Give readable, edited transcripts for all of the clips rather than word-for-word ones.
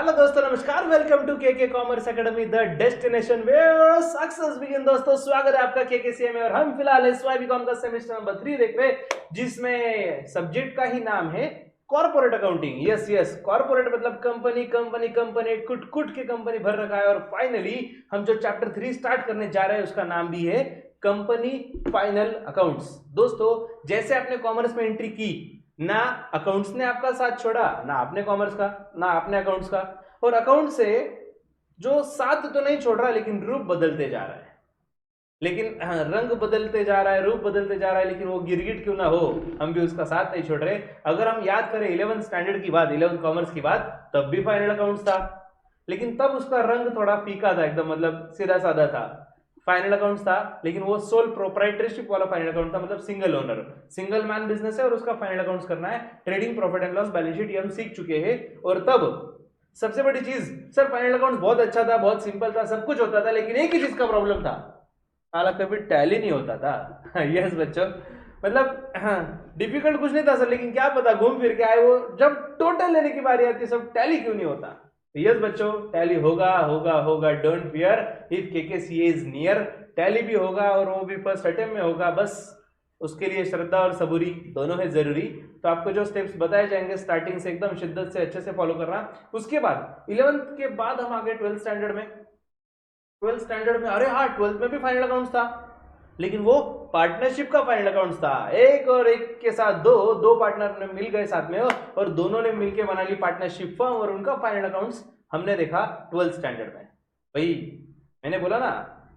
Hello दोस्तों, नमस्कार। Welcome to K K commerce academy, the destination where success begin. दोस्तों, स्वागत है आपका केकेसीए में और हम फिलहाल एसवाईबीकॉम का सेमेस्टर नंबर 3 देख रहे हैं, जिसमें सब्जेक्ट का ही नाम है corporate accounting. Yes yes, corporate मतलब कंपनी कंपनी कंपनी, कुट कुट के कंपनी भर रखा है। और फाइनली हम जो चैप्टर 3 स्टार्ट करने जा रहे हैं उसका नाम भी है कंपनी फाइनल अकाउंट्स। दोस्तों, जैसे आपने कॉमर्स में एंट्री की, ना अकाउंट्स ने आपका साथ छोड़ा, ना आपने कॉमर्स का, ना आपने अकाउंट्स का। और अकाउंट से जो साथ तो नहीं छोड़ रहा, लेकिन रूप बदलते जा रहा है, लेकिन रंग बदलते जा रहा है, रूप बदलते जा रहा है, लेकिन वो गिरगिट क्यों ना हो, हम भी उसका साथ नहीं छोड़ रहे। अगर हम याद करें 11th स्टैंडर्ड की बात, 11th कॉमर्स की बात, तब भी फाइनल अकाउंट्स था, लेकिन तब उसका रंग थोड़ा फीका था, एकदम मतलब सीधा साधा था। फाइनल अकाउंट्स था, लेकिन वो सोल प्रोप्राइटरशिप वाला फाइनल अकाउंट था, मतलब single owner, single man business है और उसका फाइनल अकाउंट्स करना है। Trading, profit and loss, balance sheet, ये हम सीख चुके हैं। और तब सबसे बड़ी चीज, सर फाइनल अकाउंट्स बहुत अच्छा था, बहुत सिंपल था, सब कुछ होता था, लेकिन एक ही चीज का प्रॉब्लम था, साला कभी टैली नहीं होता था। यस बच्चों, मतलब डिफिकल्ट कुछ नहीं था सर, लेकिन क्या पता घूम फिर के आए वो, जब टोटल लेने की बारी आती है सब टैली क्यों नहीं होता। यस बच्चों, टैली होगा होगा होगा, don't fear if KKCA is near. Tally भी होगा और वो भी फर्स्ट अटेम्प्ट में होगा, बस उसके लिए श्रद्धा और सबूरी दोनों है जरूरी। तो आपको जो स्टेप्स बताए जाएंगे स्टार्टिंग से एकदम शिद्दत से अच्छे से फॉलो करना। उसके बाद 11th के बाद हम आ गए 12th स्टैंडर्ड में। 12th स्टैंडर्ड में, अरे हाँ, 12th में भी फाइनल अकाउंट्स था, लेकिन वो पार्टनरशिप का फाइनल अकाउंट्स था। एक और एक के साथ दो पार्टनर ने मिल गए साथ में और दोनों ने मिलके बना ली पार्टनरशिप फर्म, और उनका फाइनल अकाउंट्स हमने देखा 12th स्टैंडर्ड में। भाई मैंने बोला ना,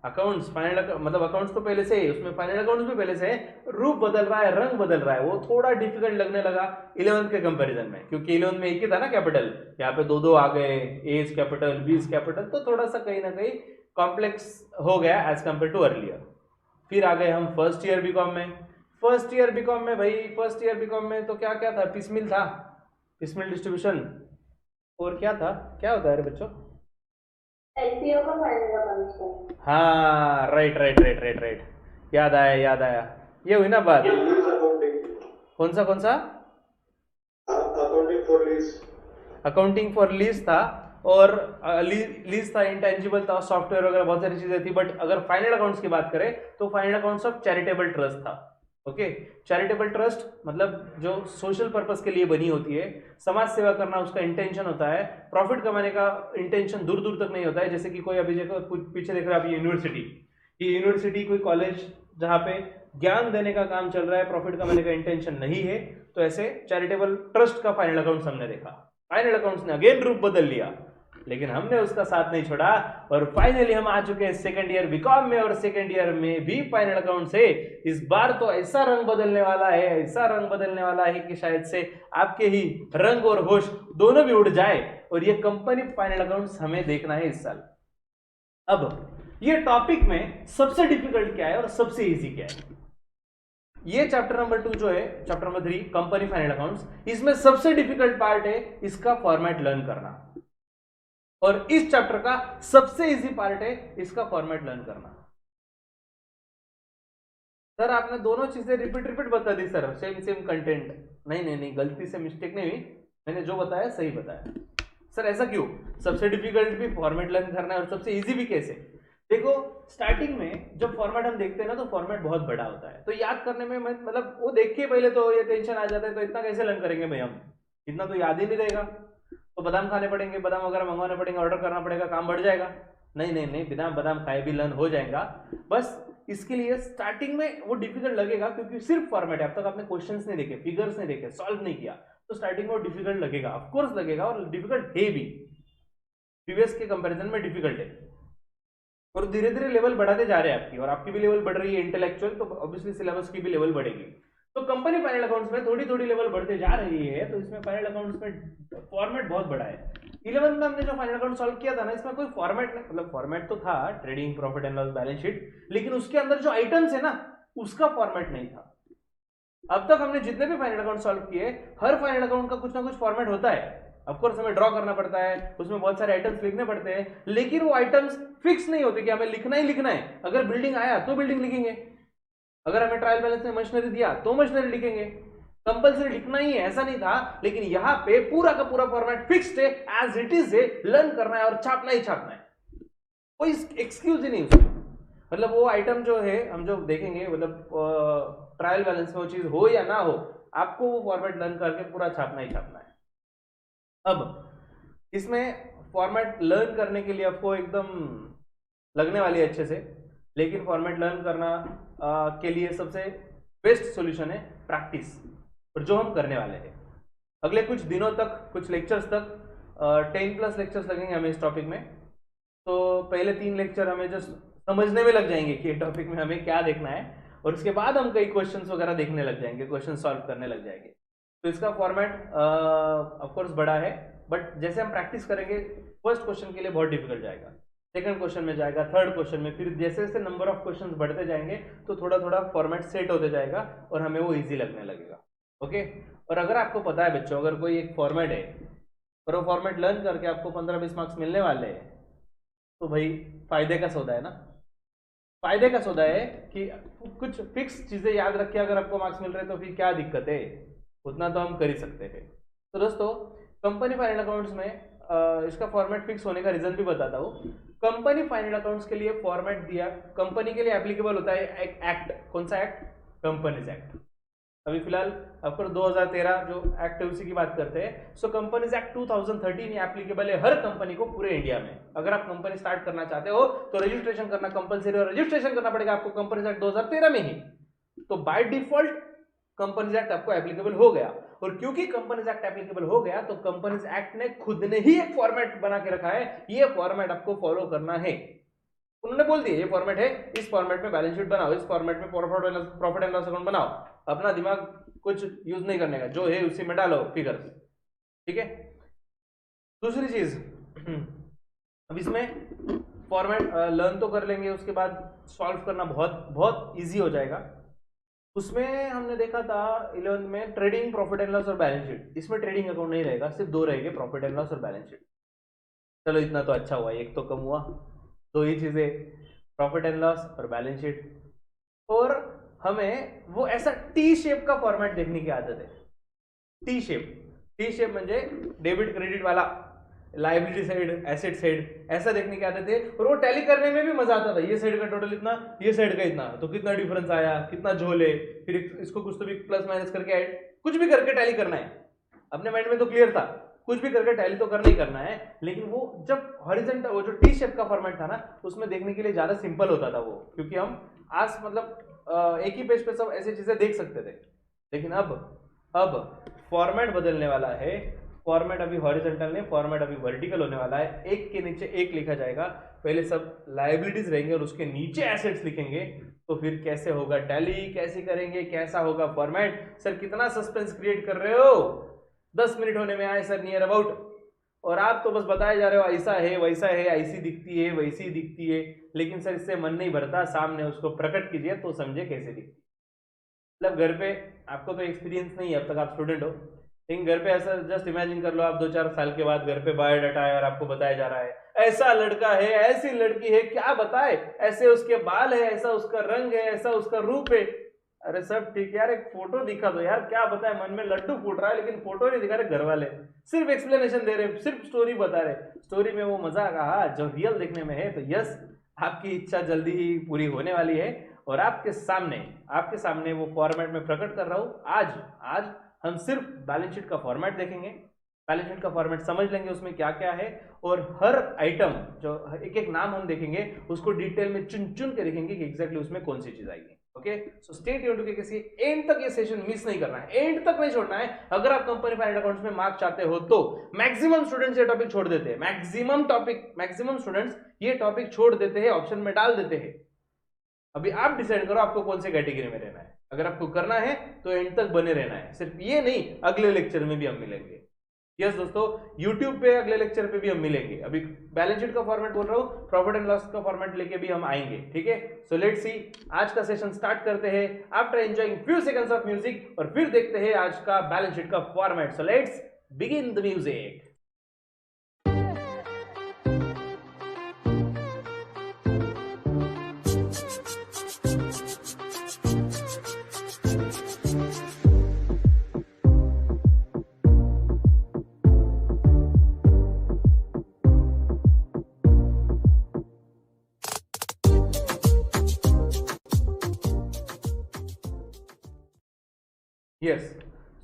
अकाउंट्स फाइनल मतलब अकाउंट्स तो पहले से है, उसमें फाइनल अकाउंट्स भी पहले से है, रूप बदल रहा है, रंग बदल रहा है, वो थोड़ा डिफिकल्ट लगने लगा 11th के कंपैरिजन में, क्योंकि 11th में एक ही था ना कैपिटल, यहाँ पे दो आ गए, एज कैपिटल, बीस कैपिटल, तो थोड़ा सा कहीं ना कहीं कॉम्प्लेक्स हो गया एज कंपेयर टू अर्लियर। फिर आ गए हम फर्स्ट ईयर बीकॉम में। फर्स्ट ईयर बीकॉम में भाई, फर्स्ट ईयर बीकॉम में तो क्या क्या था, पिसमिल था, पिसमिल डिस्ट्रीब्यूशन, और क्या था, क्या होता है रे बच्चों, एलपीओ का फाइनल अकाउंट। हाँ right right right right right, याद आया याद आया, ये हुई ना बात। कौन सा कौन सा, accounting for lease, accounting for lease था, और लीज था, इंटेंजिबल था, सॉफ्टवेयर वगैरह बहुत सारी चीजें थी। बट अगर फाइनल अकाउंट्स की बात करें तो final accounts of charitable trust था। ओके, चैरिटेबल ट्रस्ट मतलब जो सोशल पर्पस के लिए बनी होती है, समाज सेवा करना उसका इंटेंशन होता है, प्रॉफिट कमाने का इंटेंशन दूर दूर तक नहीं होता है। जैसे कि कोई अभी देखो पीछे देख रहे हैं आप, यूनिवर्सिटी, ये यूनिवर्सिटी कोई कॉलेज जहाँ पे ज्ञान देने का काम चल रहा है, प्रॉफिट कमाने का इंटेंशन नहीं है, तो ऐसे चैरिटेबल ट्रस्ट का फाइनल अकाउंट हमने देखा। फाइनल अकाउंट्स ने अगेन रूप बदल लिया, लेकिन हमने उसका साथ नहीं छोड़ा, और फाइनली हम आ चुके हैं सेकंड ईयर बीकॉम में, और सेकंड ईयर में भी फाइनल अकाउंट से इस बार तो ऐसा रंग बदलने वाला है, ऐसा रंग बदलने वाला है कि शायद से आपके ही रंग और होश दोनों भी उड़ जाए, और ये कंपनी फाइनल अकाउंट्स हमें देखना है इस साल। अब ये टॉपिक में सबसे डिफिकल्ट क्या है और सबसे इजी क्या है, ये चैप्टर नंबर 2 जो है, chapter number 3 company final accounts, इसमें सबसे डिफिकल्ट पार्ट है इसका फॉर्मेट लर्न करना, और इस चैप्टर का सबसे इजी पार्ट है इसका फॉर्मेट लर्न करना। सर आपने दोनों चीजें रिपीट बता दी सर, सेम सेम कंटेंट। नहीं नहीं नहीं, गलती से मिस्टेक नहीं हुई, मैंने जो बताया सही बताया। सर ऐसा क्यों, सबसे डिफिकल्ट भी फॉर्मेट लर्न करना है और सबसे इजी भी कैसे? देखो, स्टार्टिंग में जब फॉर्मेट हम देखते हैं ना, तो फॉर्मेट बहुत बड़ा होता है, तो याद करने में मतलब वो देख के पहले तो ये टेंशन आ जाता है, तो इतना कैसे लर्न करेंगे भाई हम, इतना तो याद ही नहीं रहेगा, तो बादाम खाने पड़ेंगे, बादाम वगैरह मंगवाने पड़ेंगे, ऑर्डर करना पड़ेगा, काम बढ़ जाएगा। नहीं नहीं नहीं, बिना बादाम खाए भी लर्न हो जाएगा। बस इसके लिए स्टार्टिंग में वो डिफिकल्ट लगेगा, क्योंकि सिर्फ फॉर्मेट है, अब तक आपने क्वेश्चंस नहीं देखे, फिगर्स नहीं देखे, सॉल्व नहीं किया, तो स्टार्टिंग में वो डिफिकल्ट लगेगा, ऑफकोर्स लगेगा, और डिफिकल्ट है भी, प्रीवियस के कंपैरिजन में डिफिकल्ट है। और धीरे धीरे लेवल बढ़ाते जा रहे हैं आपकी, और आपकी भी लेवल बढ़ रही है इंटेलेक्चुअल, तो ऑब्वियसली सिलेबस की भी लेवल बढ़ेगी। तो कंपनी फाइनल अकाउंट्स में थोड़ी थोड़ी लेवल बढ़ते जा रही है, तो इसमें फाइनल अकाउंट्स में फॉर्मेट बहुत बड़ा है। 11th में हमने जो फाइनल अकाउंट सॉल्व किया था ना, इसमें कोई फॉर्मेट नहीं, मतलब फॉर्मेट तो था, trading, profit and loss, balance sheet, लेकिन उसके अंदर जो आइटम्स है ना, उसका फॉर्मेट नहीं था। अब तक हमने जितने भी फाइनल अकाउंट सॉल्व किए, हर फाइनल अकाउंट का कुछ ना कुछ फॉर्मेट होता है, ऑफकोर्स हमें ड्रॉ करना पड़ता है, उसमें बहुत सारे आइटम्स लिखने पड़ते हैं, लेकिन वो आइटम्स फिक्स नहीं होते कि हमें लिखना ही लिखना है। अगर बिल्डिंग आया तो बिल्डिंग लिखेंगे, अगर हमें ट्रायल बैलेंस में मशीनरी दिया तो मशीनरी लिखेंगे, कंपलसरी लिखना ही है ऐसा नहीं था, लेकिन यहाँ पे पूरा का पूरा फॉर्मेट फिक्स्ड है, एज इट इज है, लर्न करना है और छापना ही छापना है, कोई एक्सक्यूज ही नहीं उसमें। मतलब वो आइटम जो है हम जो देखेंगे, मतलब ट्रायल बैलेंस में वो चीज हो या ना हो, आपको वो फॉर्मेट लर्न करके पूरा छापना ही छापना है। अब इसमें फॉर्मेट लर्न करने के लिए आपको एकदम लगने वाली है अच्छे से, लेकिन फॉर्मेट लर्न करना के लिए सबसे बेस्ट सॉल्यूशन है प्रैक्टिस, और जो हम करने वाले हैं अगले कुछ दिनों तक, कुछ लेक्चर्स तक, 10+ लेक्चर्स लगेंगे हमें इस टॉपिक में। तो पहले 3 लेक्चर हमें जस्ट समझने में लग जाएंगे कि टॉपिक में हमें क्या देखना है, और उसके बाद हम कई क्वेश्चंस वगैरह देखने लग जाएंगे, क्वेश्चन सॉल्व करने लग जाएंगे। तो इसका फॉर्मेट ऑफ कोर्स बड़ा है, बट जैसे हम प्रैक्टिस करेंगे फर्स्ट क्वेश्चन के लिए बहुत डिफिकल्ट जाएगा, सेकंड क्वेश्चन में जाएगा, थर्ड क्वेश्चन में, फिर जैसे जैसे नंबर ऑफ क्वेश्चंस बढ़ते जाएंगे तो थोड़ा थोड़ा फॉर्मेट सेट होते जाएगा और हमें वो इजी लगने लगेगा। ओके, और अगर आपको पता है बच्चों, अगर कोई एक फॉर्मेट है और वो फॉर्मेट लर्न करके आपको 15-20 मार्क्स मिलने वाले हैं, तो भाई फायदे का सौदा है ना। फायदे का सौदा है कि कुछ फिक्स चीजें याद रख के अगर आपको मार्क्स मिल रहे हैं तो फिर क्या दिक्कत है, उतना तो हम कर ही सकते हैं। तो दोस्तों कंपनी फाइनल अकाउंट्स में इसका फॉर्मेट फिक्स होने का रीजन भी बताता हूँ। कंपनी फाइनल अकाउंट्स के लिए फॉर्मेट दिया, कंपनी के लिए एप्लीकेबल होता है एक एक्ट, कौन सा एक्ट? Companies act. अभी फिलहाल आपको 2013 जो एक्ट है उसी की बात करते हैं। सो कंपनीज एक्ट 2013 एप्लीकेबल है हर कंपनी को पूरे इंडिया में। अगर आप कंपनी स्टार्ट करना चाहते हो तो रजिस्ट्रेशन करना कंपलसरी, और रजिस्ट्रेशन करना पड़ेगा आपको कंपनीज एक्ट 2013 में ही। तो बाय डिफॉल्ट कंपनीज एक्ट आपको एप्लीकेबल हो गया, और क्योंकि कंपनीज एक्ट एप्लीकेबल हो गया तो कंपनीज एक्ट ने खुद ने ही एक फॉर्मेट बना के रखा है, ये फॉर्मेट आपको फॉलो करना है। उन्होंने बोल दिया ये फॉर्मेट है, इस फॉर्मेट में बैलेंस शीट बनाओ, इस फॉर्मेट में प्रॉफिट एंड लॉस अकाउंट बनाओ, अपना दिमाग कुछ यूज नहीं करने का, जो है उसी में डालो फिगर्स। ठीक है, दूसरी चीज, अब इसमें फॉर्मेट लर्न तो कर लेंगे, उसके बाद सॉल्व करना बहुत बहुत इजी हो जाएगा। उसमें हमने देखा था 11th में ट्रेडिंग, प्रॉफिट एंड लॉस और बैलेंस शीट। इसमें ट्रेडिंग अकाउंट नहीं रहेगा, सिर्फ 2 रहेंगे, प्रॉफिट एंड लॉस और बैलेंस शीट। चलो इतना तो अच्छा हुआ, एक तो कम हुआ, 2 ही चीजें, प्रॉफिट एंड लॉस और बैलेंस शीट। और हमें वो ऐसा टी शेप का फॉर्मेट देखने की आदत है। टी शेप म्हणजे डेबिट क्रेडिट वाला, लाइबिलिटी साइड, एसेट साइड, ऐसा देखने की आदत है। और वो टैली करने में भी मजा आता था, ये साइड का टोटल इतना, ये साइड का इतना, तो कितना डिफरेंस आया, कितना झोल है, फिर इसको कुछ तो भी प्लस माइनस करके ऐड, कुछ भी करके टैली करना है। अपने माइंड में तो क्लियर था, कुछ भी करके टैली तो करना ही करना है, लेकिन वो जब हॉरिजॉन्टल, वो जो टी शेप का फॉर्मेट था ना, उसमें देखने के लिए ज्यादा सिंपल होता था वो, क्योंकि हम आज मतलब एक ही पेज पे सब ऐसी चीजें देख सकते थे। लेकिन अब फॉर्मेट बदलने वाला है, फॉर्मेट अभी हॉरिजॉन्टल नहीं, फॉर्मेट अभी वर्टिकल होने वाला है। एक के नीचे एक लिखा जाएगा, पहले सब लायबिलिटीज रहेंगे और उसके नीचे एसेट्स लिखेंगे, तो फिर कैसे होगा टैली, कैसे करेंगे, कैसा होगा फॉर्मेट। सर कितना सस्पेंस क्रिएट कर रहे हो, 10 मिनट होने में आए सर नियर अबाउट, और आप तो बस बताए जा रहे हो ऐसा है वैसा है, ऐसी दिखती है वैसी दिखती है, लेकिन सर इससे मन नहीं भरता, सामने उसको प्रकट कीजिए तो समझे कैसे दिखती। मतलब घर पे आपको तो एक्सपीरियंस नहीं है, अब तक आप स्टूडेंट हो, लेकिन घर पे ऐसा जस्ट इमेजिन कर लो, आप 2-4 साल के बाद घर पे बायोडाटा है और आपको बताया जा रहा है ऐसा लड़का है, ऐसी लड़की है, क्या बताए, ऐसे उसके बाल है, ऐसा उसका रंग है, ऐसा उसका रूप है। अरे सब ठीक है यार, एक फोटो दिखा दो यार, क्या बताए, मन में लड्डू फूट रहा है, लेकिन फोटो नहीं दिखा रहे घर वाले, सिर्फ एक्सप्लेनेशन दे रहे, सिर्फ स्टोरी बता रहे। स्टोरी में वो मजा कहा जो रियल देखने में है। तो यस, आपकी इच्छा जल्दी ही पूरी होने वाली है, और आपके सामने वो फॉर्मेट में प्रकट कर रहा हूं। आज हम सिर्फ बैलेंस शीट का फॉर्मेट देखेंगे, बैलेंस शीट का फॉर्मेट समझ लेंगे उसमें क्या क्या है, और हर आइटम जो एक एक नाम हम देखेंगे उसको डिटेल में चुन चुन के देखेंगे कि एग्जैक्टली उसमें कौन सी चीज आएगी। Okay, so stay tuned to KKC, end तक ये सेशन मिस नहीं करना है, एंड तक नहीं छोड़ना है। अगर आप कंपनी फाइनेंस अकाउंट्स में मार्क्स चाहते हो तो मैक्सिमम स्टूडेंट्स ये टॉपिक छोड़ देते हैं, मैक्सिमम स्टूडेंट्स ये टॉपिक छोड़ देते हैं, ऑप्शन में डाल देते हैं। अभी आप डिसाइड करो आपको कौन से कैटेगरी में रहना है। अगर आपको करना है तो एंड तक बने रहना है, सिर्फ ये नहीं, अगले लेक्चर में भी हम मिलेंगे। यस दोस्तों, YouTube पे अगले लेक्चर पे भी हम मिलेंगे। अभी बैलेंस शीट का फॉर्मेट बोल रहा हूँ, प्रॉफिट एंड लॉस का फॉर्मेट लेके भी हम आएंगे। ठीक है, सो लेट्स सी, आज का सेशन स्टार्ट करते हैं after enjoying few seconds of music, और फिर देखते हैं आज का बैलेंस शीट का format. So let's begin the music. Yes.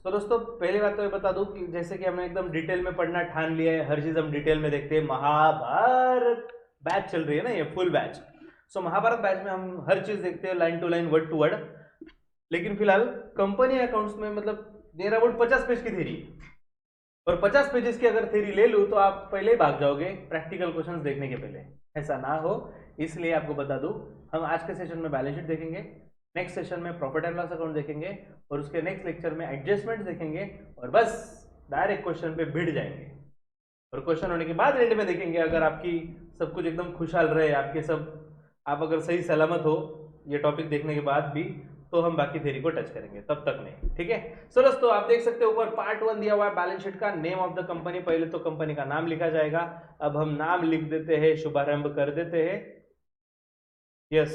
तो दोस्तों पहली बात तो ये बता दूं कि जैसे कि हमने एकदम डिटेल में पढ़ना ठान लिया है, हर चीज हम डिटेल में देखते हैं। महाभारत बैच चल रही है ना, ये full batch. So Mahabharat batch में हम हर चीज देखते हैं, line to line, word to word. लेकिन फिलहाल कंपनी अकाउंट्स में मतलब नियर अबाउट 50 पेज की थ्योरी, और 50 पेजेस की अगर थ्योरी ले लूँ तो आप पहले ही भाग जाओगे प्रैक्टिकल क्वेश्चंस देखने के पहले। ऐसा ना हो इसलिए आपको बता दूं, हम आज के सेशन में बैलेंस शीट देखेंगे, नेक्स्ट सेशन में प्रॉफिट एंड लॉस अकाउंट देखेंगे, और उसके नेक्स्ट लेक्चर में एडजस्टमेंट देखेंगे, और बस डायरेक्ट क्वेश्चन पे भिड़ जाएंगे। और क्वेश्चन होने के बाद एंड में देखेंगे, अगर आपकी सब कुछ एकदम खुशहाल रहे, आपके सब आप अगर सही सलामत हो ये टॉपिक देखने के बाद भी, तो हम बाकी थ्योरी को टच करेंगे, तब तक नहीं। ठीक है। सो दोस्तों आप देख सकते हो ऊपर पार्ट 1 दिया हुआ है बैलेंस शीट का। नेम ऑफ द कंपनी, पहले तो कंपनी का नाम लिखा जाएगा। अब हम नाम लिख देते हैं, शुभारंभ कर देते हैं। Yes,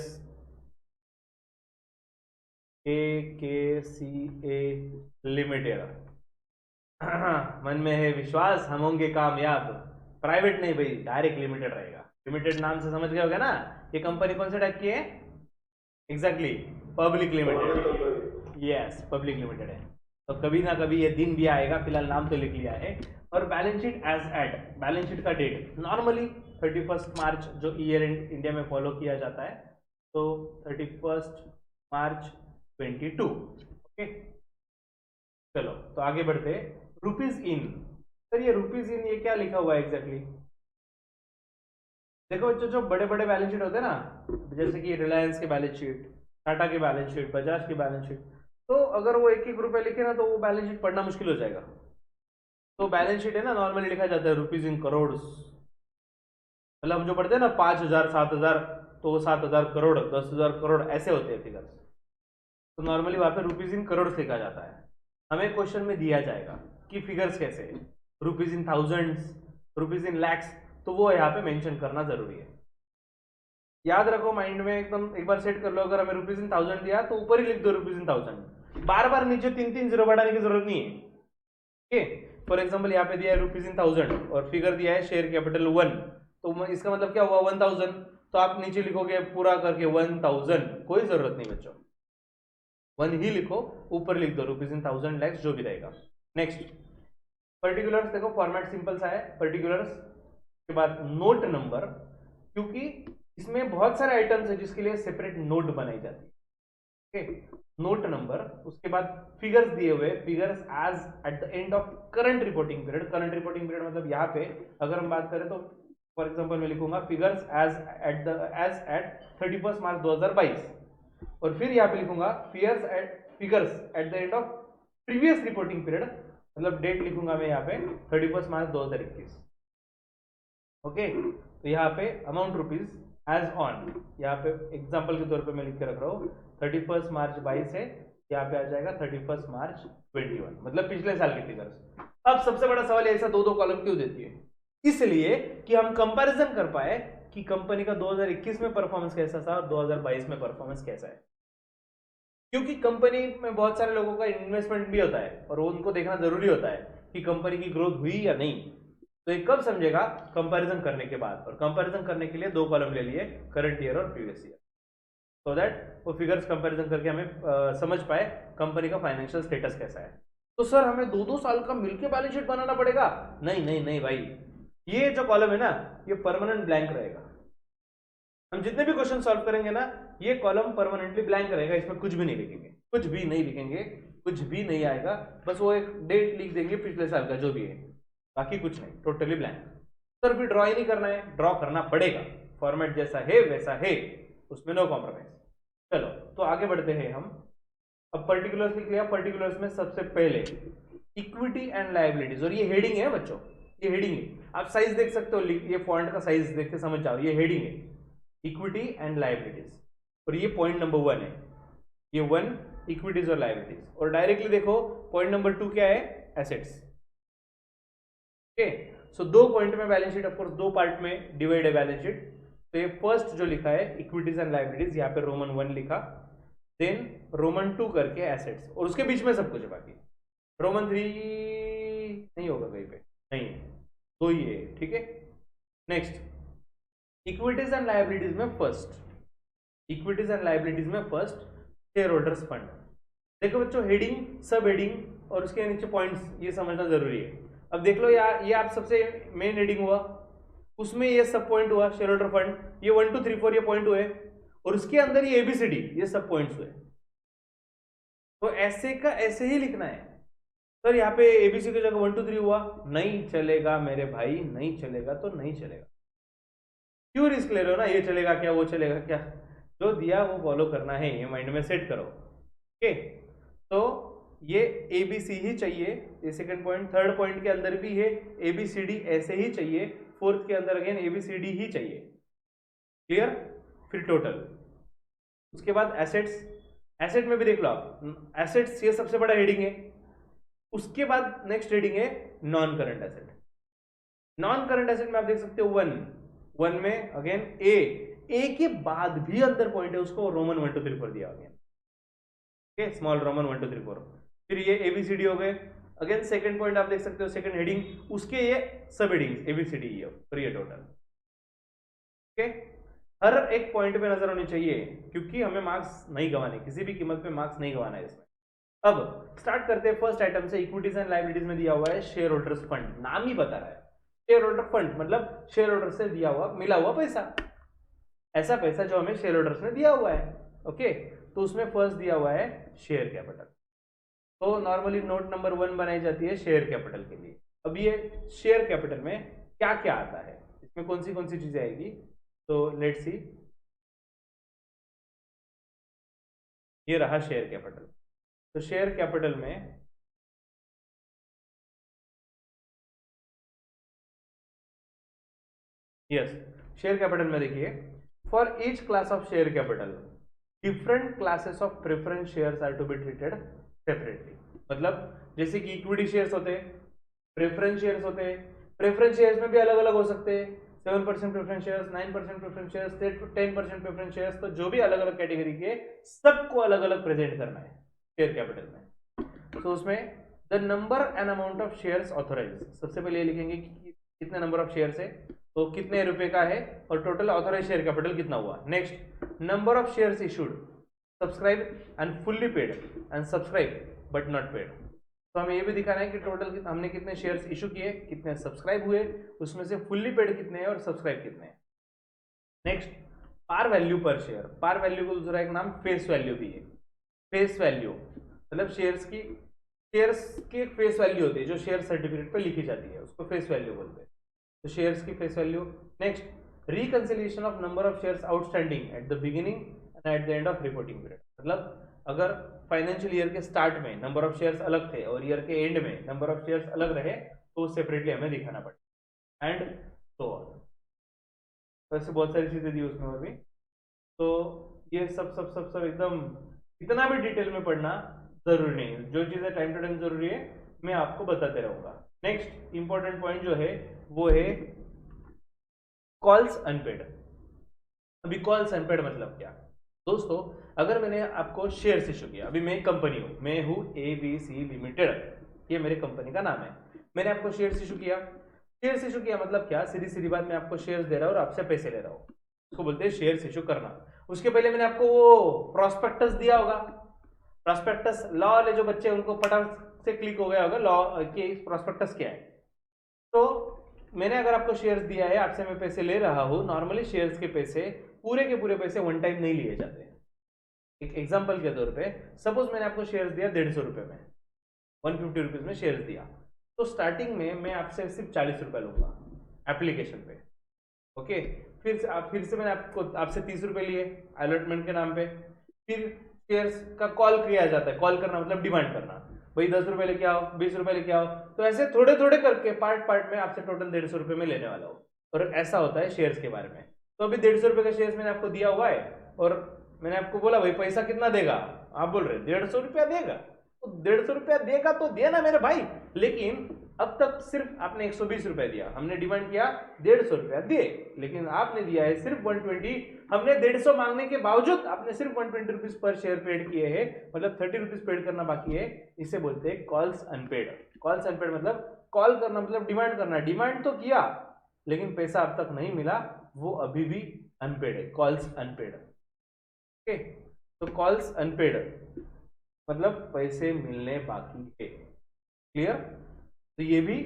KKCA limited. मन में है विश्वास, हम होंगे कामयाब। प्राइवेट नहीं भाई, डायरेक्ट लिमिटेड रहेगा। लिमिटेड नाम से समझ गए होगा ना ये कंपनी कौन से टाइप की है? Exactly public limited. Yes, public limited है। तो कभी ना कभी ये दिन भी आएगा, फिलहाल नाम तो लिख लिया है। और balance sheet as at, balance sheet का डेट नॉर्मली 31 मार्च जो ईयर एंड इंडिया में फॉलो किया जाता है, तो 31 मार्च 22। ओके, चलो तो आगे बढ़ते। रुपीज इन, सर ये रुपीज इन ये क्या लिखा हुआ है एग्जैक्टली? देखो जो बड़े बड़े बैलेंस शीट होते हैं ना, जैसे कि रिलायंस के बैलेंस शीट, टाटा की बैलेंस शीट, बजाज की बैलेंस शीट, तो अगर वो एक एक रुपए लिखे ना तो वो बैलेंस शीट पढ़ना मुश्किल हो जाएगा। तो बैलेंस शीट है ना, नॉर्मली लिखा जाता है रुपीज इन करोड़। मतलब हम जो पढ़ते हैं ना 5,000 7,000, तो वो 7,000 करोड़, 10,000 करोड़ ऐसे होते हैं फिगर्स। तो नॉर्मली वहां पे रुपीज इन करोड़ लिखा जाता है। हमें क्वेश्चन में दिया जाएगा कि फिगर्स कैसे है, rupees in thousands, rupees in lakhs, तो वो यहाँ पे मेंशन करना जरूरी है। याद रखो माइंड में एकदम, एक बार सेट कर लो। अगर हमें रुपीज इन थाउजेंड दिया तो ऊपर ही लिख दो रुपीज इन थाउजेंड, बार बार नीचे 3 जीरो बढ़ाने की जरूरत नहीं है। ठीक, फॉर एग्जाम्पल यहाँ पे दिया है रुपीज इन थाउजेंड और फिगर दिया है शेयर कैपिटल 1, तो इसका मतलब क्या हुआ 1000, तो आप नीचे लिखोगे पूरा करके 1000, कोई जरूरत नहीं बच्चों, 1 ही लिखो, ऊपर लिख दो रुपीज इन थाउजेंड लैक्स जो भी रहेगा। नेक्स्ट पर्टिकुलर्स, देखो फॉर्मेट सिंपल सा है। पर्टिकुलर्स के बाद नोट नंबर, क्योंकि इसमें बहुत सारे आइटम्स है जिसके लिए सेपरेट नोट बनाई जाती है। ओके, नोट नंबर, उसके बाद फिगर्स दिए हुए, figures as at the end of current reporting period. Current reporting period मतलब यहाँ पे अगर हम बात करें तो फॉर एग्जांपल मैं लिखूंगा फिगर्स एज एट 31 मार्च 2022, और फिर यहाँ पे लिखूंगा figures at the end of previous reporting period, मतलब डेट लिखूंगा मैं यहाँ पे 31 मार्च 2021। ओके, तो यहाँ पे अमाउंट रुपीज एज ऑन, यहाँ पे एग्जांपल के तौर पे मैं लिख के रख रहा हूँ 31 मार्च 22 है, यहाँ पे आ जाएगा 31 मार्च 21, मतलब पिछले साल की फिगर्स। अब सबसे बड़ा सवाल ऐसा दो दो कॉलम क्यों देती है? इसलिए कि हम कंपैरिजन कर पाए कि कंपनी का 2021 में परफॉर्मेंस कैसा था और 2022 में परफॉर्मेंस कैसा है। क्योंकि कंपनी में बहुत सारे लोगों का इन्वेस्टमेंट भी होता है और उनको देखना जरूरी होता है कि कंपनी की ग्रोथ हुई या नहीं। तो ये कब समझेगा? कंपैरिजन करने के बाद। और कंपैरिजन करने के लिए दो कॉलम ले लिए, करंट ईयर और प्रीवियस ईयर, सो दैट वो फिगर्स कंपैरिजन करके हमें समझ पाए कंपनी का फाइनेंशियल स्टेटस कैसा है। तो सर हमें 2-2 साल का मिलकर बैलेंस शीट बनाना पड़ेगा? नहीं नहीं नहीं भाई, ये जो कॉलम है ना ये परमानेंट ब्लैंक रहेगा। हम जितने भी क्वेश्चन सॉल्व करेंगे ना, ये कॉलम परमानेंटली ब्लैंक रहेगा, इसमें कुछ भी नहीं लिखेंगे, कुछ भी नहीं लिखेंगे, कुछ भी नहीं आएगा, बस वो एक डेट लिख देंगे पिछले साल का जो भी है, बाकी कुछ नहीं, टोटली ब्लैंक। सर फिर ड्रॉ ही नहीं करना है? ड्रॉ करना पड़ेगा, फॉर्मेट जैसा है वैसा है, उसमें नो कॉम्प्रोमाइज। चलो तो आगे बढ़ते हैं हम। अब पर्टिकुलर्स लिख लिया। पर्टिकुलर्स में सबसे पहले इक्विटी एंड लायबिलिटीज, और ये हेडिंग है बच्चों, ये हेडिंग है। आप साइज देख सकते हो, ये फॉन्ट का साइज देख के समझ जाओ, ये हेडिंग है इक्विटी एंड लायबिलिटीज, और ये पॉइंट नंबर 1 है, ये 1 इक्विटीज और लायबिलिटीज। और डायरेक्टली देखो पॉइंट नंबर 2 क्या है? एसेट्स। ओके, सो 2 पॉइंट में बैलेंस शीट, ऑफकोर्स 2 पार्ट में डिवाइड है बैलेंस शीट। तो ये फर्स्ट जो लिखा है इक्विटीज एंड लायबिलिटीज, यहाँ पे रोमन 1 लिखा, देन रोमन 2 करके एसेट्स, और उसके बीच में सब कुछ है बाकी। रोमन 3 नहीं होगा कहीं पे, नहीं है, 2 ही है, ठीक है। नेक्स्ट इक्विटीज एंड लायबिलिटीज में फर्स्ट, इक्विटीज एंड लायबिलिटीज में फर्स्ट शेयर होल्डर्स फंड। देखो बच्चों, हेडिंग, सब हेडिंग और उसके नीचे पॉइंट्स, ये समझना जरूरी है। अब देख लो यार, ये आप सबसे मेन हेडिंग हुआ, उसमें ये सब पॉइंट हुआ, शेयर होल्डर फंड, ये 1 2 3 4 ये पॉइंट हुए, और उसके अंदर ये एबीसीडी, ये सब पॉइंट्स हुए। तो ऐसे का ऐसे ही लिखना है। सर यहाँ पे एबीसी की जगह 1 2 3 हुआ, नहीं चलेगा मेरे भाई, नहीं चलेगा तो नहीं चलेगा। क्यों रिस्क ले रहे हो ना, ये चलेगा क्या वो चलेगा क्या, जो दिया वो फॉलो करना है, ये माइंड में सेट करो। ओके, तो ये एबीसी ही चाहिए, ये सेकंड पॉइंट। थर्ड पॉइंट के अंदर भी है एबीसीडी ऐसे ही चाहिए, फोर्थ के अंदर अगेन एबीसीडी ही चाहिए। क्लियर? फिर टोटल, उसके बाद एसेट्स, एसेट में भी देख लो आप, एसेट्स ये सबसे बड़ा हेडिंग है। उसके बाद नेक्स्ट हेडिंग है non current asset. Non current asset में आप देख सकते हो 1 में अगेन ए के बाद भी अंदर पॉइंट है, उसको रोमन 1 2 3 4 दिया अगेन। Okay, small Roman 1 2 3 4। फिर ये एबीसीडी हो गए, अगेन सेकंड पॉइंट आप देख सकते हो, सेकंड हेडिंग, उसके ये सब हेडिंग एबीसीडी ये और ये टोटल। ओके, हर एक पॉइंट पे नजर होनी चाहिए, क्योंकि हमें मार्क्स नहीं गंवाने, किसी भी कीमत पे मार्क्स नहीं गंवाना है इसमें। अब स्टार्ट करते हैं फर्स्ट आइटम से। इक्विटीज एंड लायबिलिटीज में दिया हुआ है शेयर होल्डर्स फंड, नाम ही बता रहा है शेयर होल्डर फंड, मतलब शेयर होल्डर से दिया हुआ, मिला हुआ पैसा, ऐसा पैसा जो हमें शेयर होल्डर्स ने दिया हुआ है। ओके, तो उसमें फर्स्ट दिया हुआ है शेयर कैपिटल। तो नॉर्मली नोट नंबर 1 बनाई जाती है शेयर कैपिटल के लिए। अब ये शेयर कैपिटल में क्या क्या आता है, इसमें कौन सी चीजें आएगी, तो लेट्स सी। ये रहा शेयर कैपिटल। तो शेयर कैपिटल में यस, शेयर कैपिटल में देखिए, for each class of share capital different classes of preference shares are to be treated separately. मतलब जैसे कि इक्विटी शेयर्स होते हैं, प्रेफरेंस शेयर्स होते हैं, प्रेफरेंस शेयर्स में भी अलग अलग हो सकते हैं, 7% preference shares, 9% preference shares, 10% preference shares, तो जो भी अलग अलग कैटेगरी के, सबको अलग अलग प्रेजेंट करना है शेयर कैपिटल में। तो उसमें the number and amount of shares authorise, सबसे पहले ये लिखेंगे कि कितने नंबर ऑफ शेयर्स है, तो कितने रुपए का है, और टोटल ऑथोराइज शेयर कैपिटल कितना हुआ। Next, number of shares issued, subscribe and fully paid, and subscribe but not paid. तो हमें ये भी दिखाना है कि टोटल हमने कितने शेयर्स इशू किए, कितने सब्सक्राइब हुए, उसमें से फुल्ली पेड कितने हैं और सब्सक्राइब कितने हैं। नेक्स्ट, पार वैल्यू पर शेयर, पार वैल्यू को दूसरा एक नाम फेस वैल्यू भी है। फेस वैल्यू मतलब शेयर्स की एक फेस वैल्यू होती है जो शेयर सर्टिफिकेट पे लिखी जाती है, उसको फेस वैल्यू बोलते हैं। तो शेयर्स की face value. Next, reconciliation of number of shares outstanding at the beginning and eight the end of reporting period. मतलब अगर फाइनेंशियल ईयर के स्टार्ट में नंबर ऑफ शेयर्स अलग थे और ईयर के एंड में नंबर ऑफ शेयर्स अलग रहे, तो सेपरेटली हमें दिखाना पड़ेगा, एंड सो ऑन। वैसे बहुत सारी चीजें दी उसमें और भी। तो ये सब एकदम इतना भी डिटेल में पढ़ना जरूरी नहीं है, जो चीजें टाइम टू टाइम जरूरी है मैं आपको बताते रहूंगा। नेक्स्ट इंपॉर्टेंट पॉइंट जो है वो है कॉल्स अनपेड। अभी कॉल्स अनपेड मतलब क्या दोस्तों, अगर मैंने आपको शेयर्स इशू किया, अभी मैं एक कंपनी हूं, मैं हूं ABC लिमिटेड, ये मेरे कंपनी का नाम है, मैंने आपको शेयर्स इशू किया। शेयर्स इशू किया मतलब क्या, सीधी सीधी बात, मैं आपको शेयर्स दे रहा हूं और आपसे पैसे ले रहा हूं, उसको बोलते हैं शेयर्स इशू करना। उसके पहले मैंने आपको वो प्रॉस्पेक्टस दिया होगा, प्रॉस्पेक्टस लॉ वाले जो बच्चे उनको फटाफट से क्लिक हो गया होगा लॉ के प्रॉस्पेक्टस क्या है। तो मैंने अगर आपको शेयर्स दिया है, आपसे मैं पैसे ले रहा हूं, नॉर्मली शेयर्स के पैसे पूरे के पूरे पैसे वन टाइम नहीं लिए जाते। एक एग्जांपल के तौर पे सपोज मैंने आपको शेयर्स दिया 150 रुपए में, 150 रुपीज में शेयर्स दिया, तो स्टार्टिंग में मैं आपसे सिर्फ 40 रुपए लूंगा एप्लीकेशन पे। ओके, फिर से मैंने आपसे 30 रुपए लिए अलॉटमेंट के नाम पे। फिर शेयर्स का कॉल किया जाता है, कॉल करना मतलब डिमांड करना, भाई 10 रुपए लेके आओ, 20 रुपए लेके आओ, तो ऐसे थोड़े थोड़े करके पार्ट पार्ट में आपसे टोटल 150 रुपए में लेने वाला हो। और ऐसा होता है शेयर्स के बारे में। तो अभी 150 रुपए का शेयर्स मैंने आपको दिया हुआ है और मैंने आपको बोला भाई पैसा कितना देगा, आप बोल रहे 150 रुपया देगा, तो 150 रुपया देगा तो देना मेरे भाई, लेकिन अब तक सिर्फ आपने 120 रुपए दिया, हमने डिमांड किया 150 रुपया दे, लेकिन आपने दिया है सिर्फ 120। हमने 150 मांगने के बावजूद आपने सिर्फ 120 रुपीज पर शेयर पेड किए हैं, मतलब 30 रुपीज पेड करना बाकी है। इसे बोलते हैं कॉल्स अनपेड। कॉल्स अनपेड मतलब कॉल करना मतलब डिमांड करना, डिमांड तो किया लेकिन पैसा अब तक नहीं मिला, वो अभी भी अनपेड है, कॉल्स अनपेड। ओके, तो कॉल्स अनपेड मतलब पैसे मिलने बाकी है। क्लियर? तो ये भी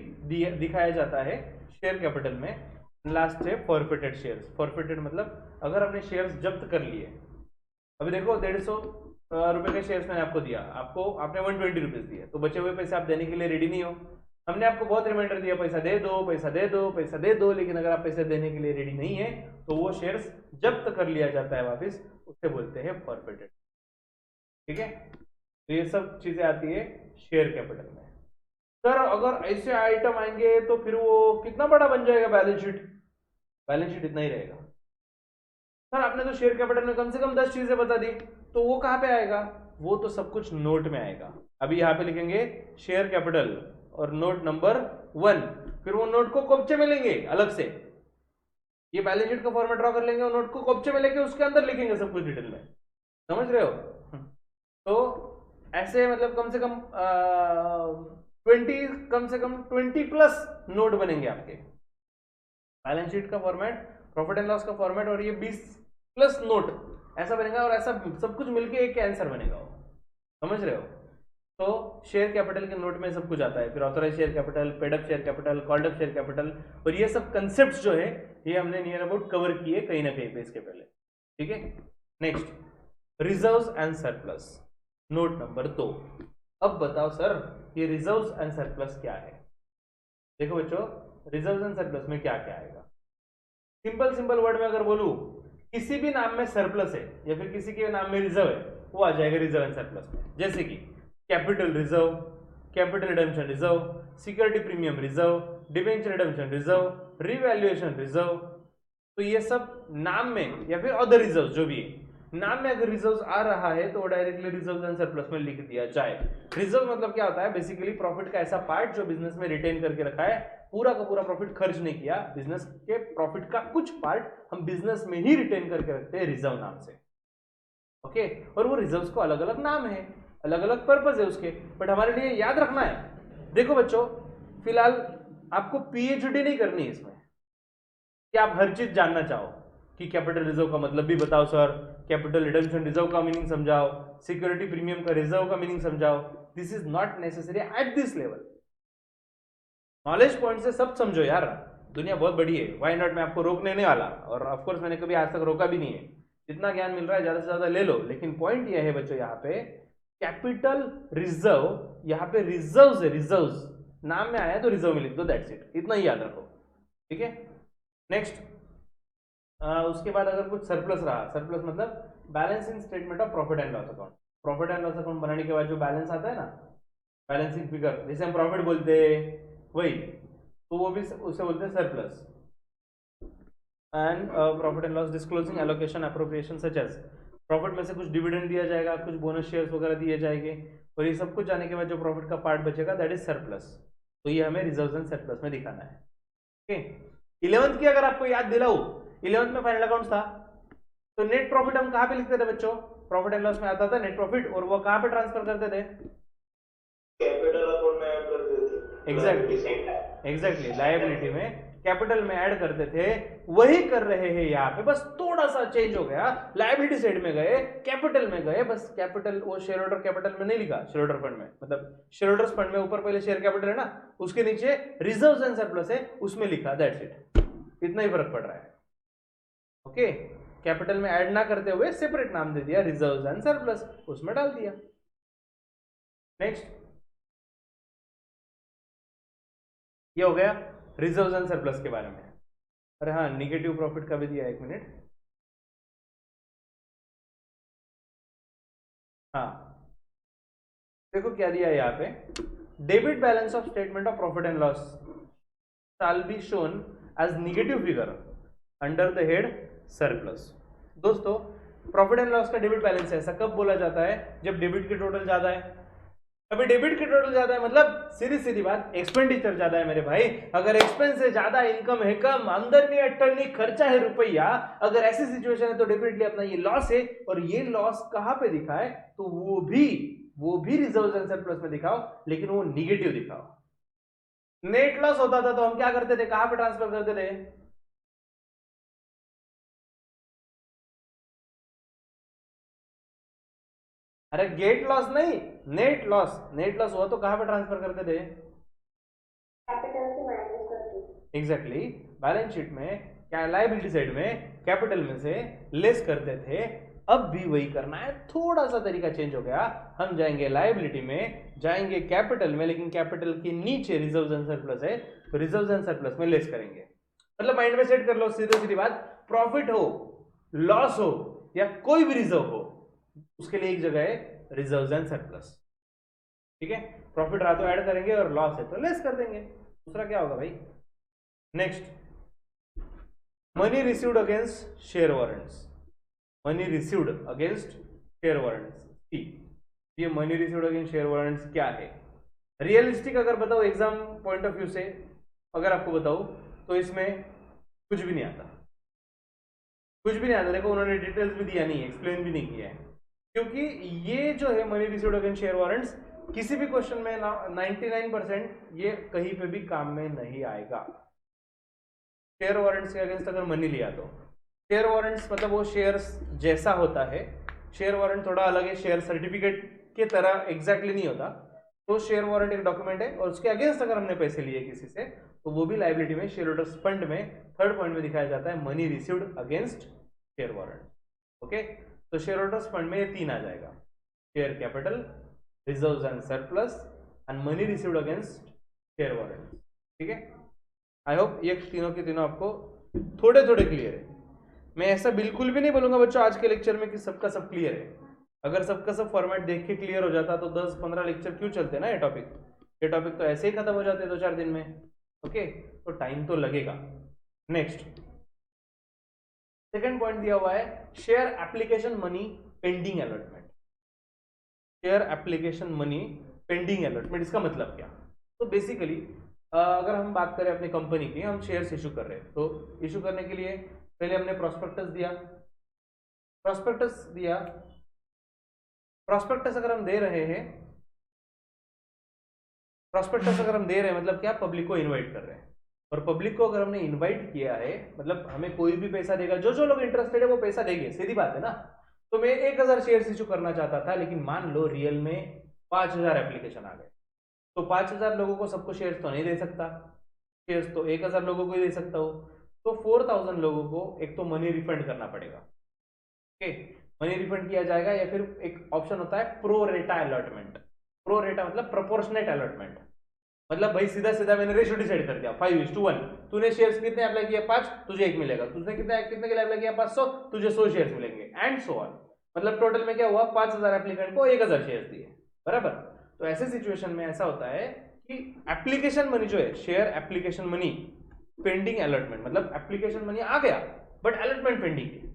दिखाया जाता है शेयर कैपिटल में। लास्ट है फॉरफिटेड शेयर्स। फॉरफिटेड मतलब अगर हमने शेयर्स जब्त कर लिए, अभी देखो 150 रुपए के शेयर्स मैंने आपको दिया, आपने 120 रुपीज दिए, तो बचे हुए पैसे आप देने के लिए रेडी नहीं हो। हमने आपको बहुत रिमाइंडर दिया पैसा दे दो, पैसा दे दो, पैसा दे दो, लेकिन अगर आप पैसे देने के लिए रेडी नहीं है तो वो शेयर्स जब्त कर लिया जाता है वापस, उसे बोलते हैं फॉरफिटेड। ठीक है, तो ये सब चीजें आती है शेयर कैपिटल में। सर अगर ऐसे आइटम आएंगे तो फिर वो कितना बड़ा बन जाएगा बैलेंस शीट? बैलेंस शीट इतना ही रहेगा। सर आपने तो शेयर कैपिटल में कम से कम 10 चीजें बता दी, तो वो कहां पे आएगा? वो तो सब कुछ नोट में आएगा। अभी यहां पे लिखेंगे शेयर कैपिटल और नोट नंबर 1, फिर वो नोट को कोपचे में लेंगे अलग से, ये बैलेंस शीट का फॉर्मेट ड्रॉ कर लेंगे और नोट को कोपचे में लेके उसके अंदर लिखेंगे सब कुछ डिटेल में। समझ रहे हो? तो ऐसे मतलब कम से कम 20 प्लस नोट बनेंगे आपके। बैलेंस शीट का फॉर्मेट, प्रॉफिट एंड लॉस का फॉर्मेट, और ये 20 प्लस नोट ऐसा बनेगा, और ऐसा सब कुछ मिलके एक आंसर बनेगा वो। समझ रहे हो? तो शेयर कैपिटल के नोट में सब कुछ आता है, फिर authorise share capital, paid up share capital, called up share capital, और ये सब कंसेप्ट जो है ये हमने नियर अबाउट कवर किए कहीं ना कहीं पे इसके पहले। ठीक है, next reserves and surplus, note number 2। अब बताओ सर ये रिजर्व्स एंड सरप्लस क्या है? देखो बच्चों, रिजर्व्स एंड सरप्लस में क्या क्या आएगा? सिंपल वर्ड में अगर बोलूं, किसी भी नाम में सरप्लस है या फिर किसी के नाम में रिजर्व है, वो आ जाएगा रिजर्व एंड सरप्लस में। जैसे कि capital reserve, capital redemption reserve, security premium reserve, debenture redemption reserve, revaluation reserve. तो ये सब नाम में या फिर अदर रिजर्व जो भी है, नाम में अगर रिजर्व आ रहा है तो वो डायरेक्टली रिजर्व एंड सरप्लस में लिख दिया जाए। रिजर्व मतलब क्या होता है? बेसिकली प्रॉफिट का ऐसा पार्ट जो बिजनेस में रिटेन करके रखा है, पूरा का पूरा प्रॉफिट खर्च नहीं किया, बिजनेस के प्रॉफिट का कुछ पार्ट हम बिजनेस में ही रिटेन करके रखते हैं रिजर्व नाम से। ओके, और वो रिजर्व्स को अलग अलग नाम है, अलग अलग पर्पज है उसके, बट हमारे लिए याद रखना है। देखो बच्चों, फिलहाल आपको पीएचडी नहीं करनी है इसमें कि आप हर चीज जानना चाहो कि कैपिटल रिजर्व का मतलब भी बताओ सर, कैपिटल रिडम्पशन रिजर्व का मीनिंग समझाओ, सिक्योरिटी प्रीमियम का रिजर्व का मीनिंग समझाओ। This is not necessary at this level. Knowledge point से सब समझो यार, दुनिया बहुत बड़ी है, व्हाई नॉट? मैं आपको रोकने नहीं वाला, और ऑफकोर्स मैंने कभी आज तक रोका भी नहीं है। जितना ज्ञान मिल रहा है ज्यादा से ज्यादा ले लो, लेकिन पॉइंट यह है बच्चों, यहाँ पे कैपिटल रिजर्व, यहाँ पे रिजर्व्स है, रिजर्व्स नाम में आया तो रिजर्व में लिख दो, दैट्स इट, इतना ही याद रखो। ठीक है, नेक्स्ट उसके बाद अगर कुछ सरप्लस रहा, सरप्लस मतलब balancing statement of profit and loss account. Profit and loss account बनाने के बाद जो बैलेंस आता है ना, बैलेंसिंग फिगर, जैसे हम प्रॉफिट बोलते हैं वही, तो वो भी उसे बोलते हैं surplus. And profit and loss disclosing allocation appropriation such as, profit में से कुछ डिविडेंड दिया जाएगा, कुछ बोनस शेयर्स वगैरह दिए जाएंगे, और ये सब कुछ जाने के बाद जो प्रॉफिट का पार्ट बचेगा दैट इज सरप्लस। तो ये हमें रिजर्व्स एंड सरप्लस में दिखाना है। ओके, 11th की अगर आपको याद दिलाऊं, 11th में फाइनल अकाउंट्स था, तो नेट प्रॉफिट हम कहां पे लिखते थे बच्चों? प्रॉफिट एंड लॉस में आता था नेट प्रॉफिट, और वो कहां पे ट्रांसफर करते थे? कैपिटल अकाउंट में ऐड करते थे। एग्जैक्टली लायबिलिटी में कैपिटल में ऐड करते थे, वही कर रहे हैं यहाँ पे, बस थोड़ा सा चेंज हो गया, लायबिलिटी साइड में गए, कैपिटल में गए, बस कैपिटल वो शेयर होल्डर कैपिटल में नहीं लिखा, शेयर होल्डर फंड में, मतलब शेयर होल्डर्स फंड में ऊपर पहले शेयर कैपिटल है ना, उसके नीचे रिजर्व्स एंड सरप्लस है, उसमें लिखा, दैट्स इट, इतना ही फर्क पड़ रहा है। ओके, कैपिटल में ऐड ना करते हुए सेपरेट नाम दे दिया रिजर्व्स एंड सरप्लस, उसमें डाल दिया। नेक्स्ट, ये हो गया रिजर्व्स एंड सरप्लस के बारे में। अरे हाँ, निगेटिव प्रॉफिट का भी दिया, एक मिनट। हाँ देखो क्या दिया है यहाँ पे, debit balance of statement of profit and loss shall be shown as negative figure under the head surplus। दोस्तों, प्रॉफिट एंड लॉस का डेबिट बैलेंस ऐसा कब बोला जाता है? जब डेबिट के टोटल ज्यादा है। अभी डेबिट के टोटल ज्यादा है मतलब सीधी बात, एक्सपेंडिचर ज्यादा है मेरे भाई। अगर एक्सपेंस है ज्यादा, इनकम है कम, आमदनी अट्टनी, खर्चा है रुपया, अगर ऐसी सिचुएशन है तो डेफिनेटली अपना ये लॉस है, और ये लॉस कहां पे दिखाए? तो वो भी रिजर्व्स एंड सरप्लस में दिखाओ, लेकिन वो निगेटिव दिखाओ। नेट लॉस होता था तो हम क्या करते थे, कहां पे ट्रांसफर करते थे? अरे गेट लॉस नहीं, नेट लॉस। नेट लॉस हुआ तो कहां पे ट्रांसफर करते थे? कैपिटल से माइनस करते। एग्जैक्टली, बैलेंस शीट में क्या लायबिलिटी साइड में कैपिटल में से लेस करते थे। अब भी वही करना है, थोड़ा सा तरीका चेंज हो गया। हम जाएंगे लायबिलिटी में, जाएंगे कैपिटल में, लेकिन कैपिटल के नीचे रिजर्व्स एंड सरप्लस है तो रिजर्व्स एंड सरप्लस में लेस करेंगे। मतलब माइंड में सेट कर लो, सीधी सीधी बात, प्रॉफिट हो, लॉस हो या कोई भी रिजर्व हो, उसके लिए एक जगह है रिजर्व्स एंड सरप्लस। ठीक है, प्रॉफिट रहा तो ऐड करेंगे और लॉस है तो लेस कर देंगे। दूसरा क्या होगा भाई? Next, money received against share warrants. Money received against share warrants, ये money received against share warrants क्या है? रियलिस्टिक अगर बताओ एग्जाम पॉइंट ऑफ व्यू से, अगर आपको बताओ तो इसमें कुछ भी नहीं आता, कुछ भी नहीं आता। देखो उन्होंने डिटेल्स भी दिया नहीं है, एक्सप्लेन भी नहीं किया है, क्योंकि ये जो है money received against share warrants किसी भी क्वेश्चन में 99% ये कहीं पे भी काम में नहीं आएगा। शेयर वारंट्स के अगेंस्ट अगर मनी लिया तो शेयर वारंट्स मतलब वो शेयर्स जैसा होता है, शेयर वारंट थोड़ा अलग है, शेयर सर्टिफिकेट के तरह एग्जैक्टली नहीं होता। तो शेयर वारंट एक डॉक्यूमेंट है और उसके अगेंस्ट अगर हमने पैसे लिए किसी से तो वो भी लायबिलिटी में शेयर होल्डर्स फंड में थर्ड पॉइंट में दिखाया जाता है, money received against share warrant. Okay, तो शेयर होल्डर्स फंड में ये तीन आ जाएगा, share capital, reserves and surplus and money received against share warrant. ठीक है, आई होप ये तीनों के तीनों आपको थोड़े थोड़े क्लियर है। मैं ऐसा बिल्कुल भी नहीं बोलूंगा बच्चों आज के लेक्चर में कि सबका सब क्लियर है। अगर सबका सब फॉर्मेट देख के क्लियर हो जाता तो 10-15 लेक्चर क्यों चलते ना। ये टॉपिक तो ऐसे ही खत्म हो जाते 2-4 दिन में। ओके, तो टाइम तो लगेगा। नेक्स्ट, सेकंड पॉइंट दिया हुआ है, share application money pending allotment. Share application money pending allotment, इसका मतलब क्या? तो बेसिकली अगर हम बात करें अपनी कंपनी की, हम शेयर्स इशू कर रहे हैं, तो इशू करने के लिए पहले हमने प्रोस्पेक्टस दिया। प्रोस्पेक्टस अगर हम दे रहे हैं, मतलब क्या? पब्लिक को इनवाइट कर रहे हैं। और पब्लिक को अगर हमने इनवाइट किया है मतलब हमें कोई भी पैसा देगा, जो लोग इंटरेस्टेड है वो पैसा देंगे, सीधी बात है ना। तो मैं 1000 शेयर्स इशू करना चाहता था, लेकिन मान लो रियल में 5000 एप्लीकेशन आ गए, तो 5000 लोगों को सबको शेयर्स तो नहीं दे सकता, शेयर्स तो 1000 लोगों को ही दे सकता हूं। तो 4000 लोगों को एक तो मनी रिफंड करना पड़ेगा। ओके, मनी रिफंड किया जाएगा, या फिर एक ऑप्शन होता है प्रो रेटा अलॉटमेंट। प्रो रेटा मतलब प्रोपोर्शनेट अलॉटमेंट, मतलब भाई सीधा सीधा मैंने रेशियो डिसाइड कर दिया 5:1। तूने शेयर्स कितने अप्लाई किया? 5, तुझे 1 मिलेगा। तूने कितने के लिए अप्लाई किया? 500, तुझे 100 शेयर्स मिलेंगे, एंड सो ऑन। मतलब टोटल में क्या हुआ? 5000 एप्लीकेंट को 1000 शेयर्स दिए, बराबर। तो ऐसे सिचुएशन में ऐसा होता है कि एप्लीकेशन मनी जो है, share application money pending allotment, मतलब एप्लीकेशन मनी आ गया बट अलॉटमेंट पेंडिंग है।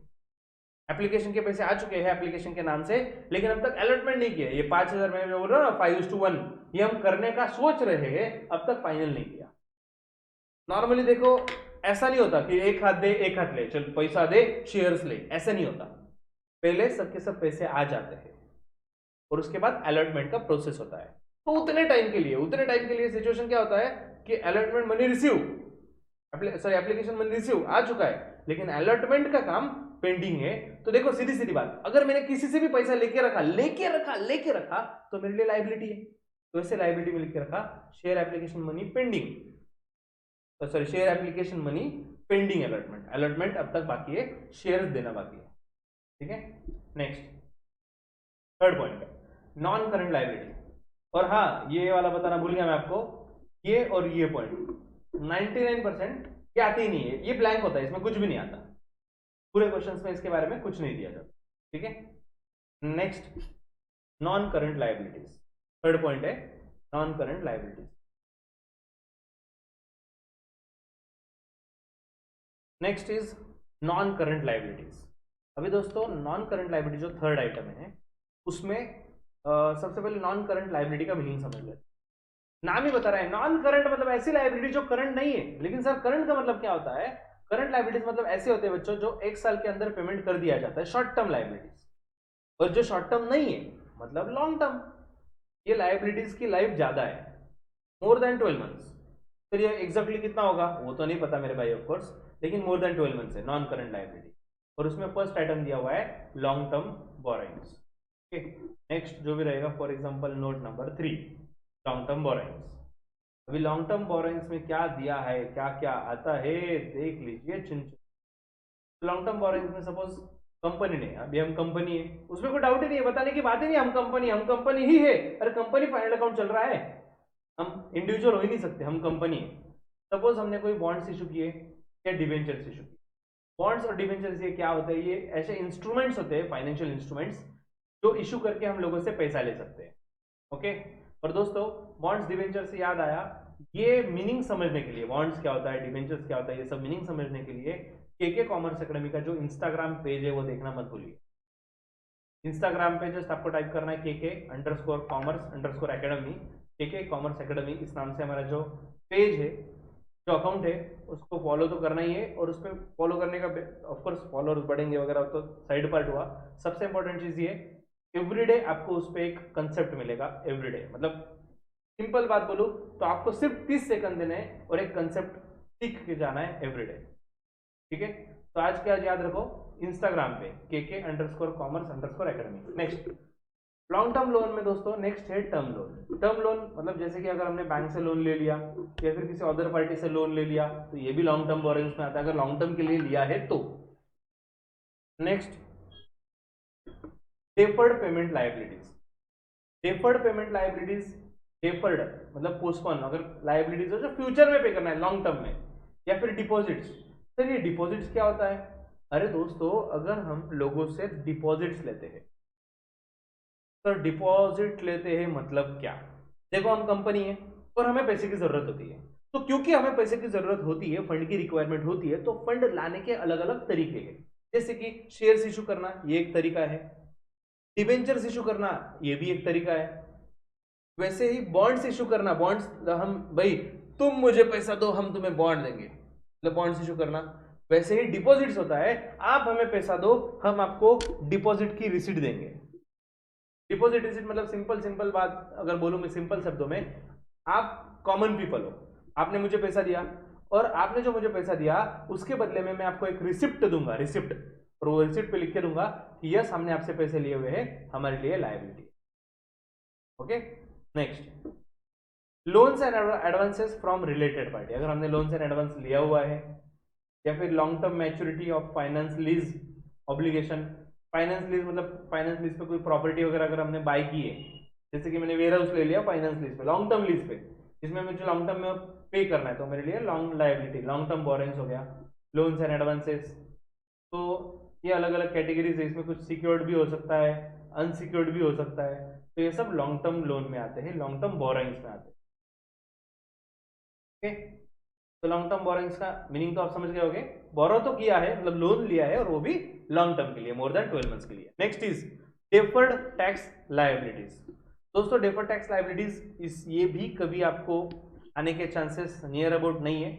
एप्लीकेशन के पैसे आ चुके हैं एप्लीकेशन के नाम से, लेकिन अब तक अलॉटमेंट नहीं किया। ये 5000 में बोल रहा हूं ना 5:1, ये हम करने का सोच रहे हैं, अब तक फाइनल नहीं किया। नॉर्मली देखो ऐसा नहीं होता कि एक हाथ दे एक हाथ ले, चल पैसा दे शेयर्स ले, ऐसा नहीं होता। पहले सबके सब पैसे आ जाते हैं और उसके बाद अलॉटमेंट का प्रोसेस होता है। तो उतने टाइम के लिए सिचुएशन क्या होता है कि allotment money receive, application money receive आ चुका है, लेकिन अलॉटमेंट का काम पेंडिंग है। तो देखो सीधी सीधी बात, अगर मैंने किसी से भी पैसा लेके रखा तो मेरे लिए लायबिलिटी है। तो ऐसे लायबिलिटी में लिख के रखा share application money pending, share application money pending allotment अब तक बाकी है, शेयर्स देना बाकी है। ठीक है, next third point, non current liability. और हाँ, ये वाला बताना भूल गया मैं आपको, ये और ये पॉइंट 99% ये आते ही नहीं है, ये ब्लैंक होता है, इसमें कुछ भी नहीं आता। पूरे क्वेश्चंस में इसके बारे में कुछ नहीं दिया जाता। ठीक है, next non current liabilities, third point है non current liabilities. Next is non current liabilities. अभी दोस्तों नॉन करंट लायबिलिटी जो थर्ड आइटम है उसमें सबसे पहले नॉन करंट लायबिलिटी का मीनिंग समझ लेते। नाम ही बता रहा है नॉन करंट मतलब ऐसी लायबिलिटी जो करंट नहीं है। लेकिन सर करंट का मतलब क्या होता है? करंट लायबिलिटीज मतलब ऐसे होते हैं बच्चों जो 1 साल के अंदर पेमेंट कर दिया जाता है, शॉर्ट टर्म लायबिलिटीज। और जो शॉर्ट टर्म नहीं है मतलब लॉन्ग टर्म, ये लायबिलिटीज की लाइफ ज्यादा है, मोर देन 12 मंथ्स। फिर ये एग्जैक्टली कितना होगा वो तो नहीं पता मेरे भाई ऑफ कोर्स, लेकिन मोर देन 12 मंथ्स है नॉन करंट लायबिलिटी। और उसमें फर्स्ट आइटम दिया हुआ है लॉन्ग टर्म बोरोइंग्स। नेक्स्ट जो भी रहेगा, for example note number 3, long term borrowings. अभी लॉन्ग टर्म बोरोइंग्स में क्या दिया है, क्या क्या आता है देख लीजिए। लॉन्ग टर्म बोरोइंग्स में सपोज कंपनी ने, अभी हम कंपनी है, उसमें कोई डाउट ही नहीं है, बताने की बात ही नहीं, हम कंपनी ही है। अरे कंपनी फाइनल अकाउंट चल रहा है, हम इंडिविजुअल हो ही नहीं सकते, हम कंपनी है। सपोज हमने कोई बॉन्ड्स इशू किए या डिवेंचर्स इशू किए। बॉन्ड्स और डिवेंचर्स ये क्या होता है, ये ऐसे इंस्ट्रूमेंट्स होते हैं, फाइनेंशियल इंस्ट्रूमेंट्स, जो इशू करके हम लोगों से पैसा ले सकते हैं। ओके, और दोस्तों बॉन्ड्स डिवेंचर से याद आया, ये मीनिंग समझने के लिए, बॉन्ड्स क्या होता है, डिवेंचर्स क्या होता है, ये सब मीनिंग समझने के लिए केके कॉमर्स एकेडमी का जो इंस्टाग्राम पेज है वो देखना मत भूलिए। इंस्टाग्राम पे जस्ट आपको टाइप करना है KK_commerce_academy, केके कॉमर्स एकेडमी, इस नाम से हमारा जो पेज है, जो अकाउंट है, उसको फॉलो तो करना ही है। और उस पर फॉलो करने का ऑफकोर्स फॉलोअर्स बढ़ेंगे वगैरह तो साइड पार्ट हुआ, सबसे इंपॉर्टेंट चीज ये, एवरीडे आपको उस पर एक कंसेप्ट मिलेगा। एवरीडे मतलब सिंपल बात बोलूं तो आपको सिर्फ 30 सेकंड देने हैं और एक कंसेप्ट सीख के जाना है एवरीडे। ठीक है, तो आज के आज याद रखो, इंस्टाग्राम पे KK_commerce_academy। Next long term loan में दोस्तों नेक्स्ट है टर्म लोन। टर्म लोन मतलब जैसे कि अगर हमने बैंक से लोन ले लिया या फिर किसी अदर पार्टी से लोन ले लिया तो ये भी लॉन्ग टर्म बोरोइंग्स में आता है, अगर लॉन्ग टर्म के लिए लिया है तो। Next deferred payment liabilities. Deferred payment liabilities, deferred मतलब पोस्टपोन, अगर लायबिलिटीज हो जो फ्यूचर में पे करना है लॉन्ग टर्म में, या फिर डिपॉजिट्स। सर ये डिपॉजिट्स क्या होता है? अरे दोस्तों अगर हम लोगों से डिपॉजिट्स लेते हैं, सर डिपॉजिट लेते हैं मतलब क्या? देखो हम कंपनी है और हमें पैसे की जरूरत होती है, तो क्योंकि हमें पैसे की जरूरत होती है, फंड की रिक्वायरमेंट होती है, तो फंड लाने के अलग अलग तरीके हैं। जैसे कि शेयर्स इशू करना, ये एक तरीका है। डिबेंचर्स इशू करना, ये भी एक तरीका है। वैसे ही बॉन्ड्स इशू करना, बॉन्ड्स हम भाई तुम मुझे पैसा दो हम तुम्हें बॉन्ड देंगे, मतलब बॉन्ड्स इशू करना। वैसे ही डिपॉजिट्स होता है, आप हमें पैसा दो हम आपको डिपॉजिट की रिसीट देंगे। डिपॉजिट रिसीट मतलब सिंपल बात अगर बोलूं मैं सिंपल शब्दों में, आप कॉमन पीपल हो, आपने मुझे पैसा दिया और आपने जो मुझे पैसा दिया उसके बदले में मैं आपको एक रिसिप्ट दूंगा, रिसिप्ट, और वो रिसिप्ट पे लिख के दूंगा कि यस हमने आपसे पैसे लिए हुए हैं, हमारे लिए liability. Okay, next loans and advances from related party. अगर हमने लोन्स एंड एडवांस लिया हुआ है, या फिर long term maturity of finance lease obligation. Finance lease मतलब फाइनेंस लीज पे कोई प्रॉपर्टी वगैरह अगर हमने बाय की है, जैसे कि मैंने वेयर हाउस ले लिया फाइनेंस लीज पे, लॉन्ग टर्म लीज पे, जिसमें मुझे लॉन्ग टर्म में पे करना है, तो मेरे लिए long liability, long term borrowings हो गया। लोन्स एंड एडवांसेस, तो ये अलग अलग कैटेगरीज है, इसमें कुछ सिक्योर्ड भी हो सकता है, अनसिक्योर्ड भी हो सकता है, तो ये सब लॉन्ग टर्म लोन में आते हैं, लॉन्ग टर्म बोरोइंग्स में आते हैं। ओके, तो लॉन्ग टर्म बोरोइंग्स का मीनिंग तो आप समझ गए होंगे, बोरो तो किया है मतलब लोन लिया है, और वो भी लॉन्ग टर्म के लिए, मोर देन 12 मंथ्स के लिए। Next is deferred tax liabilities. दोस्तों डेफर्ड टैक्स लायबिलिटीज इस ये भी कभी आपको आने के चांसेस नियर अबाउट नहीं है।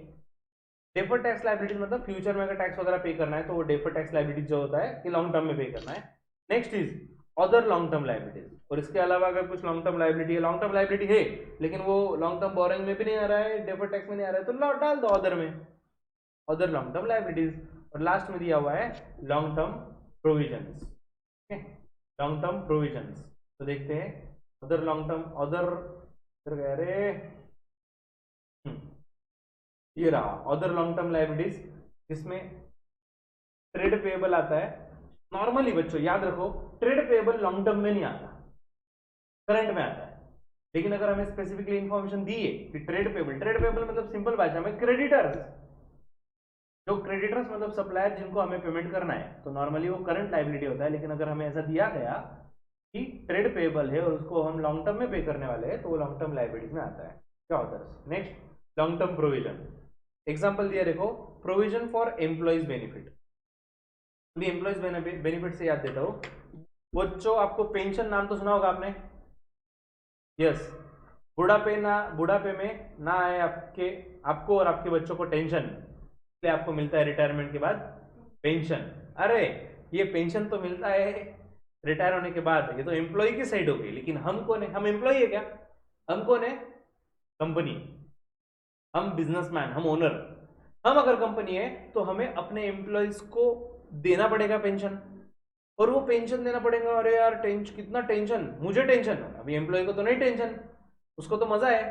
डेफर्ड टैक्स लायबिलिटीज मतलब फ्यूचर में अगर टैक्स वगैरह पे करना है तो वो डेफर्ड टैक्स लायबिलिटीज जो होता है कि लॉन्ग टर्म में पे करना है। Next is other long term liabilities, और इसके अलावा अगर कुछ लॉन्ग टर्म लायबिलिटी है, लॉन्ग टर्म लायबिलिटी है लेकिन वो लॉन्ग टर्म बोरोइंग में भी नहीं आ रहा है, डेफर्ड टैक्स में नहीं आ रहा है, तो डाल दो अदर में, अदर लॉन्ग टर्म लायबिलिटीज। और लास्ट में दिया हुआ है long term provisions. Long term provisions, तो देखते हैं अदर लॉन्ग टर्म, अदर अरे ये रहा अदर लॉन्ग टर्म लायबिलिटीज, जिसमें ट्रेड पेएबल आता है। नॉर्मली बच्चों याद रखो, ट्रेड पेएबल लॉन्ग टर्म में नहीं आता, करंट में आता है। लेकिन अगर हमें स्पेसिफिकली इंफॉर्मेशन दी है कि ट्रेड पेएबल मतलब सिंपल भाषा में क्रेडिटर्स, जो क्रेडिटर्स मतलब सप्लायर जिनको हमें पेमेंट करना है, तो नॉर्मली वो करंट लायबिलिटी होता है। लेकिन अगर हमें ऐसा दिया गया कि ट्रेड पेएबल है और उसको हम लॉन्ग टर्म में पे करने वाले हैं, तो वो लॉन्ग टर्म लायबिलिटीज में आता है। क्या होता है? Next long term provision. Example दिया देखो, प्रोविजन फॉर एम्प्लॉइज बेनिफिट। अभी एम्प्लॉइज बेनिफिट से याद देता हूँ बच्चों, आपको पेंशन नाम तो सुना होगा आपने, यस। बुढ़ापे में ना आए आपको और आपके बच्चों को टेंशन, इसलिए आपको मिलता है रिटायरमेंट के बाद पेंशन। अरे ये पेंशन तो मिलता है रिटायर होने के बाद, ये तो एम्प्लॉय की साइड हो गई, लेकिन हम कौन है? हम एम्प्लॉय है क्या? हम कौन है? कंपनी, हम बिजनेसमैन, हम ओनर। हम अगर कंपनी है तो हमें अपने एम्प्लॉयज को देना पड़ेगा पेंशन, और वो पेंशन देना पड़ेगा। अरे यार टेंशन, कितना टेंशन, मुझे टेंशन, अभी एम्प्लॉय को तो नहीं टेंशन, उसको तो मजा है,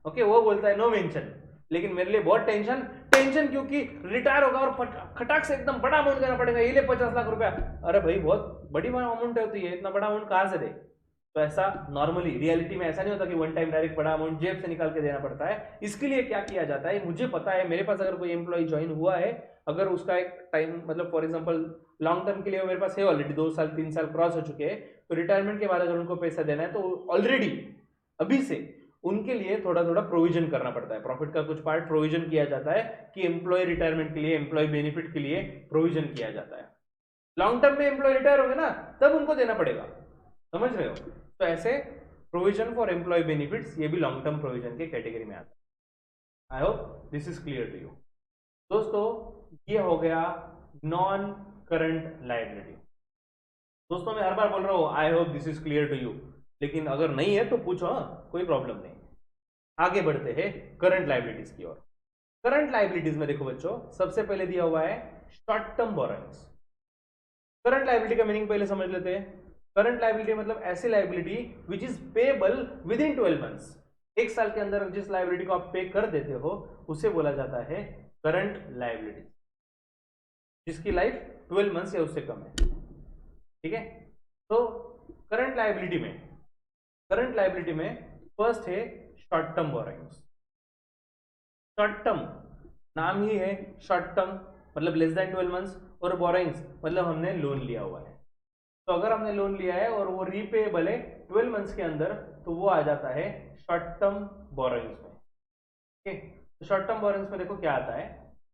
ओके, वो बोलता है नो मेंशन, लेकिन मेरे लिए बहुत टेंशन, टेंशन क्योंकि रिटायर होगा और खटाक से एकदम बड़ा अमाउंट देना पड़ेगा, ये ले 50 लाख रुपया। अरे भाई बहुत बड़ी अमाउंट होती है, इतना बड़ा अमाउंट कहां से दे? तो ऐसा नॉर्मली रियलिटी में ऐसा नहीं होता कि वन टाइम डायरेक्ट बड़ा अमाउंट जेब से निकाल के देना पड़ता है। इसके लिए क्या किया जाता है, मुझे पता है, मेरे पास अगर कोई एम्प्लॉय ज्वाइन हुआ है, अगर उसका एक टाइम मतलब फॉर एग्जांपल लॉन्ग टर्म के लिए मेरे पास है ऑलरेडी, 2 साल 3 साल क्रॉस हो चुके हैं, तो रिटायरमेंट के बाद अगर उनको पैसा देना है तो ऑलरेडी अभी से उनके लिए थोड़ा थोड़ा प्रोविजन करना पड़ता है, प्रॉफिट का कुछ पार्ट प्रोविजन किया जाता है कि एम्प्लॉय रिटायरमेंट के लिए, एम्प्लॉय बेनिफिट के लिए प्रोविजन किया जाता है। लॉन्ग टर्म में एम्प्लॉय रिटायर होंगे ना, तब उनको देना पड़ेगा, समझ रहे हो? तो ऐसे प्रोविजन फॉर एम्प्लॉय बेनिफिट्स, ये भी लॉन्ग टर्म प्रोविजन के कैटेगरी में आता है। I hope this is clear to you. दोस्तों ये हो गया नॉन करंट लायबिलिटी। दोस्तों मैं हर बार बोल रहा हूं I hope this is clear to you, लेकिन अगर नहीं है तो पूछो, कोई प्रॉब्लम नहीं। आगे बढ़ते हैं करंट लायबिलिटीज की ओर। करंट लायबिलिटीज में देखो बच्चों, सबसे पहले दिया हुआ है short term borrowings. Current liability का मीनिंग पहले समझ लेते हैं। करंट लायबिलिटी मतलब ऐसी liability which is payable with in 12 months. एक साल के अंदर जिस लायबिलिटी को आप पे कर देते हो उसे बोला जाता है करंट लायबिलिटी, जिसकी लाइफ 12 मंथ्स या उससे कम है, ठीक है? तो करंट लायबिलिटी में फर्स्ट है short term borrowings. Short term नाम ही है, शॉर्ट टर्म मतलब लेस देन 12 मंथ्स, और बोरोइंग्स मतलब हमने लोन लिया हुआ है। तो अगर हमने लोन लिया है और वो रीपेएबल है 12 मंथ्स के अंदर, तो वो आ जाता है शॉर्ट टर्म बोरोइंग्स में, ठीक है? तो शॉर्ट टर्म बोरोइंग्स में देखो क्या आता है,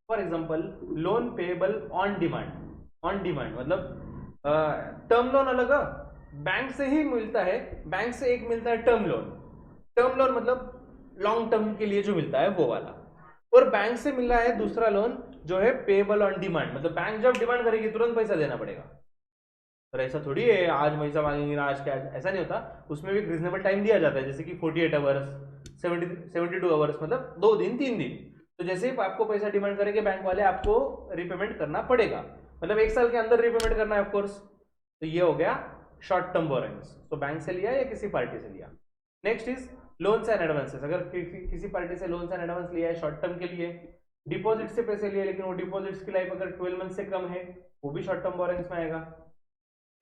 for example loan payable on demand. On demand मतलब टर्म लोन अलग बैंक से ही मिलता है, बैंक से एक मिलता है टर्म लोन। टर्म लोन मतलब लॉन्ग टर्म के लिए जो मिलता है वो वाला, और बैंक से मिल रहा है दूसरा लोन जो है पेएबल ऑन डिमांड, मतलब बैंक जब डिमांड करेगी तुरंत पैसा देना पड़ेगा। पर ऐसा थोड़ी है आज पैसा मांगेंगे ना आज क्या, ऐसा नहीं होता, उसमें भी रीजनेबल टाइम दिया जाता है, जैसे कि 48 आवर्स, 72 आवर्स, मतलब 2 दिन 3 दिन। तो जैसे ही आपको पैसा डिमांड करेंगे बैंक वाले, आपको रिपेमेंट करना पड़ेगा, मतलब 1 साल के अंदर रिपेमेंट करना है ऑफकोर्स। तो ये हो गया शॉर्ट टर्म बोरोइंग्स, तो बैंक से लिया या किसी पार्टी से लिया। Next is loans and advances. अगर किसी पार्टी से लोन्स एंड एडवांस लिया है शॉर्ट टर्म के लिए, डिपॉजिट से पैसे लिए लेकिन वो डिपॉजिट्स की लाइफ अगर 12 मंथ से कम है, वो भी शॉर्ट टर्म बोरोइंग्स में आएगा,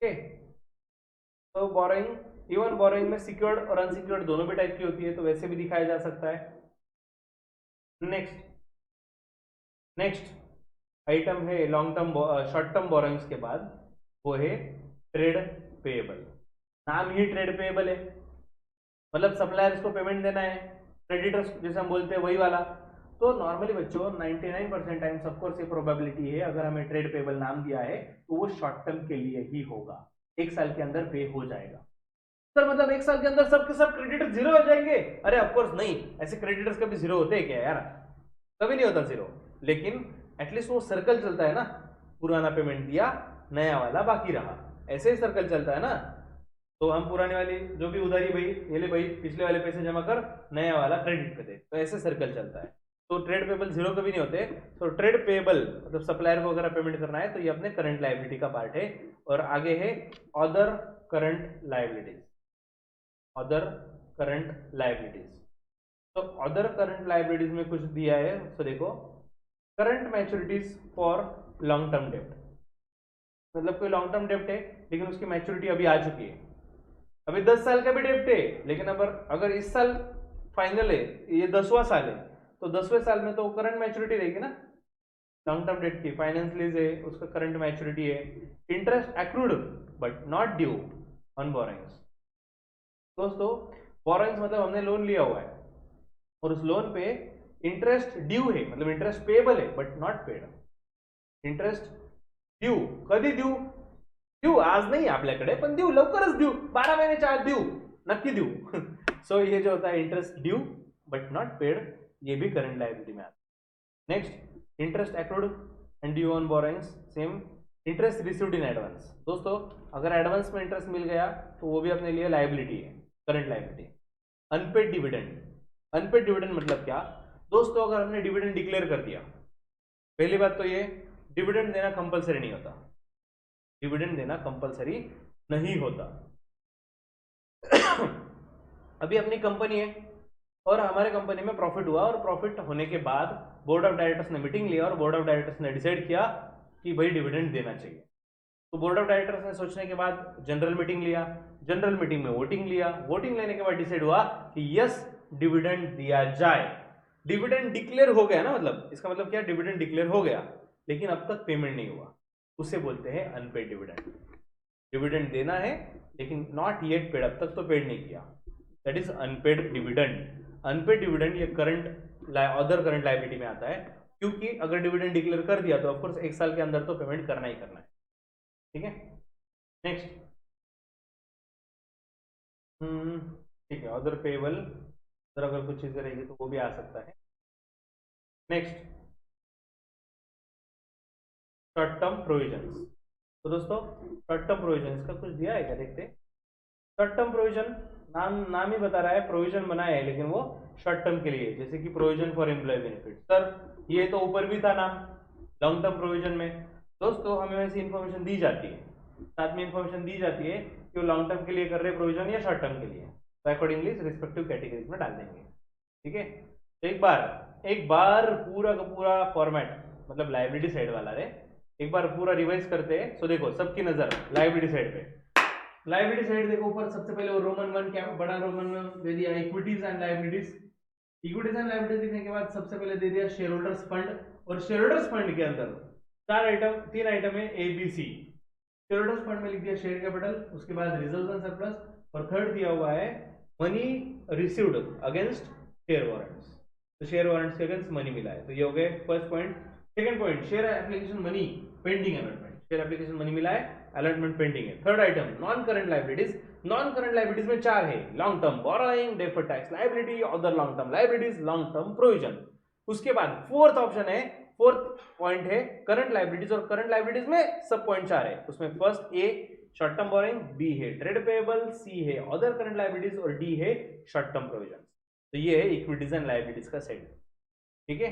ओके? तो बोरोइंग, इवन बोरोइंग में सिक्योर्ड और अनसिक्योर्ड दोनों भी टाइप की होती है, तो वैसे भी दिखाया जा सकता है। नेक्स्ट आइटम है long term short term borrowings के बाद, वो है ट्रेड पेएबल। नाम ही ट्रेड पेएबल है, मतलब सप्लायर्स को पेमेंट देना है, क्रेडिटर्स जैसे हम बोलते हैं वही वाला। तो नॉर्मली बच्चों 99% टाइम्स ऑफकोर्स ये प्रोबेबिलिटी है, अगर हमें ट्रेड पेएबल नाम दिया है तो वो शॉर्ट टर्म के लिए ही होगा, 1 साल के अंदर पे हो जाएगा। सर मतलब 1 साल के अंदर सबके सब क्रेडिटर जीरो हो जाएंगे? अरे ऑफकोर्स नहीं, ऐसे क्रेडिटर्स कभी जीरो होते हैं क्या यार? कभी नहीं होता जीरो, लेकिन एटलीस्ट वो सर्कल चलता है ना, पुराना पेमेंट दिया, नया वाला बाकी रहा, ऐसे ही सर्कल चलता है ना। तो हम पुराने वाली जो भी उधारी भाई, ये ले भाई पिछले वाले पैसे जमा कर, नया वाला क्रेडिट पे दे, तो ऐसे सर्कल चलता है। तो ट्रेड पेबल जीरो कभी नहीं होते। तो ट्रेड पेबल मतलब सप्लायर को अगर पेमेंट करना है तो ये अपने करंट लायबिलिटी का पार्ट है। और आगे है other current liabilities. Other current liabilities, तो अदर करंट लायबिलिटीज में कुछ दिया है, तो देखो current maturities for long term डेप्ट, मतलब कोई लॉन्ग टर्म डेप्ट है लेकिन उसकी मैच्योरिटी अभी आ चुकी है, अभी 10 साल का भी डेप्ट है, लेकिन अगर इस साल फाइनल है, ये 10वां साल है, तो 10वें साल में तो करंट मैच्योरिटी रहेगी ना लॉन्ग टर्म डेट की। फाइनेंस लीज है, उसका करंट मैच्योरिटी है। Interest accrued but not due on borrowings. दोस्तों बोरोइंग्स मतलब हमने लोन लिया हुआ है और उस लोन पे इंटरेस्ट ड्यू है, मतलब इंटरेस्ट पेएबल है but not paid. Interest due कधी ड्यू? ड्यू आज नाही आपल्याकडे, पण ड्यू लवकरच ड्यू, 12 महिन्याच्या आत ड्यू, नक्की ड्यू। सो ये जो होता है interest due but not paid, ये भी करंट लायबिलिटी में आता है। Next interest accrued and due on borrowings, same. Interest received in advance, दोस्तों अगर एडवांस में इंटरेस्ट मिल गया तो वो भी अपने लिए लायबिलिटी है, current liability. Unpaid dividend, unpaid dividend मतलब क्या दोस्तों? अगर हमने डिविडेंड डिक्लेयर कर दिया, पहली बात तो ये डिविडेंड देना कंपलसरी नहीं होता, डिविडेंड देना कंपलसरी नहीं होता। अभी अपनी कंपनी है और हमारे कंपनी में प्रॉफिट हुआ, और प्रॉफिट होने के बाद बोर्ड ऑफ डायरेक्टर्स ने मीटिंग लिया और बोर्ड ऑफ डायरेक्टर्स ने डिसाइड किया कि भाई डिविडेंड देना चाहिए। तो बोर्ड ऑफ डायरेक्टर्स ने सोचने के बाद जनरल मीटिंग लिया, जनरल मीटिंग में वोटिंग लिया, वोटिंग लेने के बाद डिसाइड हुआ कि यस डिविडेंड दिया जाए। डिविडेंड डिक्लेयर हो गया ना, मतलब इसका मतलब क्या, डिविडेंड डिक्लेयर हो गया लेकिन अब तक पेमेंट नहीं हुआ, उसे बोलते हैं अनपेड डिविडेंड। डिविडेंड देना है लेकिन नॉट येट पेड, अब तक तो पेड नहीं किया, that is unpaid dividend. Unpaid dividend ये अदर करंट लायबिलिटी में आता है, क्योंकि अगर डिविडेंड डिक्लेयर कर दिया तो ऑफकोर्स 1 साल के अंदर तो पेमेंट करना ही करना है। ठीक है, नेक्स्ट, ठीक है, अदर पेबल, अगर कुछ चीजें रहेगी तो वो भी आ सकता है। Next, short term provisions. तो दोस्तों शॉर्ट टर्म प्रोविजंस का कुछ दिया है क्या, देखते हैं। शॉर्ट टर्म प्रोविजन, नाम ही बता रहा है, प्रोविजन बनाया है लेकिन वो शॉर्ट टर्म के लिए, जैसे कि provision for employ benefit. Sir ये तो ऊपर भी था नाम लॉन्ग टर्म प्रोविजन में। दोस्तों हमें वैसी इंफॉर्मेशन दी जाती है, साथ में इंफॉर्मेशन दी जाती है कि वो लॉन्ग टर्म के लिए कर रहे प्रोविजन या शॉर्ट टर्म के लिए, तो अकॉर्डिंगली रिस्पेक्टिव कैटेगरीज में डाल देंगे। ठीक है, तो एक बार पूरा का पूरा फॉर्मेट, मतलब लाइबिलिटी साइड वाला रे, एक बार पूरा रिवाइज करते हैं। सो देखो सबकी नजर लाइबिलिटी साइड पे, लाइबिलिटी साइड देखो ऊपर सबसे पहले वो रोमन 1 क्या बड़ा रोमन 1 दे दिया, equities and liabilities. Equities and liabilities लिखने के बाद सबसे पहले दे दिया शेयर होल्डर्स फंड, और शेयर होल्डर्स फंड के अंदर 3 आइटम है A B C. Share holders fund में लिख दिया शेयर कैपिटल, उसके बाद रिजर्व्स एंड सरप्लस, और थर्ड दिया हुआ है money received against share warrants, तो शेयर वारंट्स के अगेंस्ट मनी मिला है, तो ये हो गए first point. Second point, share application money pending allotment, share application money मिला है, अलॉटमेंट पेंडिंग है। Third item non current liabilities, non current liabilities में 4 है, long term borrowing, deferred tax liability, other long term liabilities, long term provision. उसके बाद fourth option है, fourth point है current liabilities, और करंट लायबिलिटीज में sub point 4 है, उसमें first A short term borrowing, B है ट्रेड पेएबल, सी है अदर करंट लायबिलिटीज, और डी है शॉर्ट टर्म प्रोविजन। तो ये है इक्विटीज एंड लायबिलिटीज का सेट। ठीक है,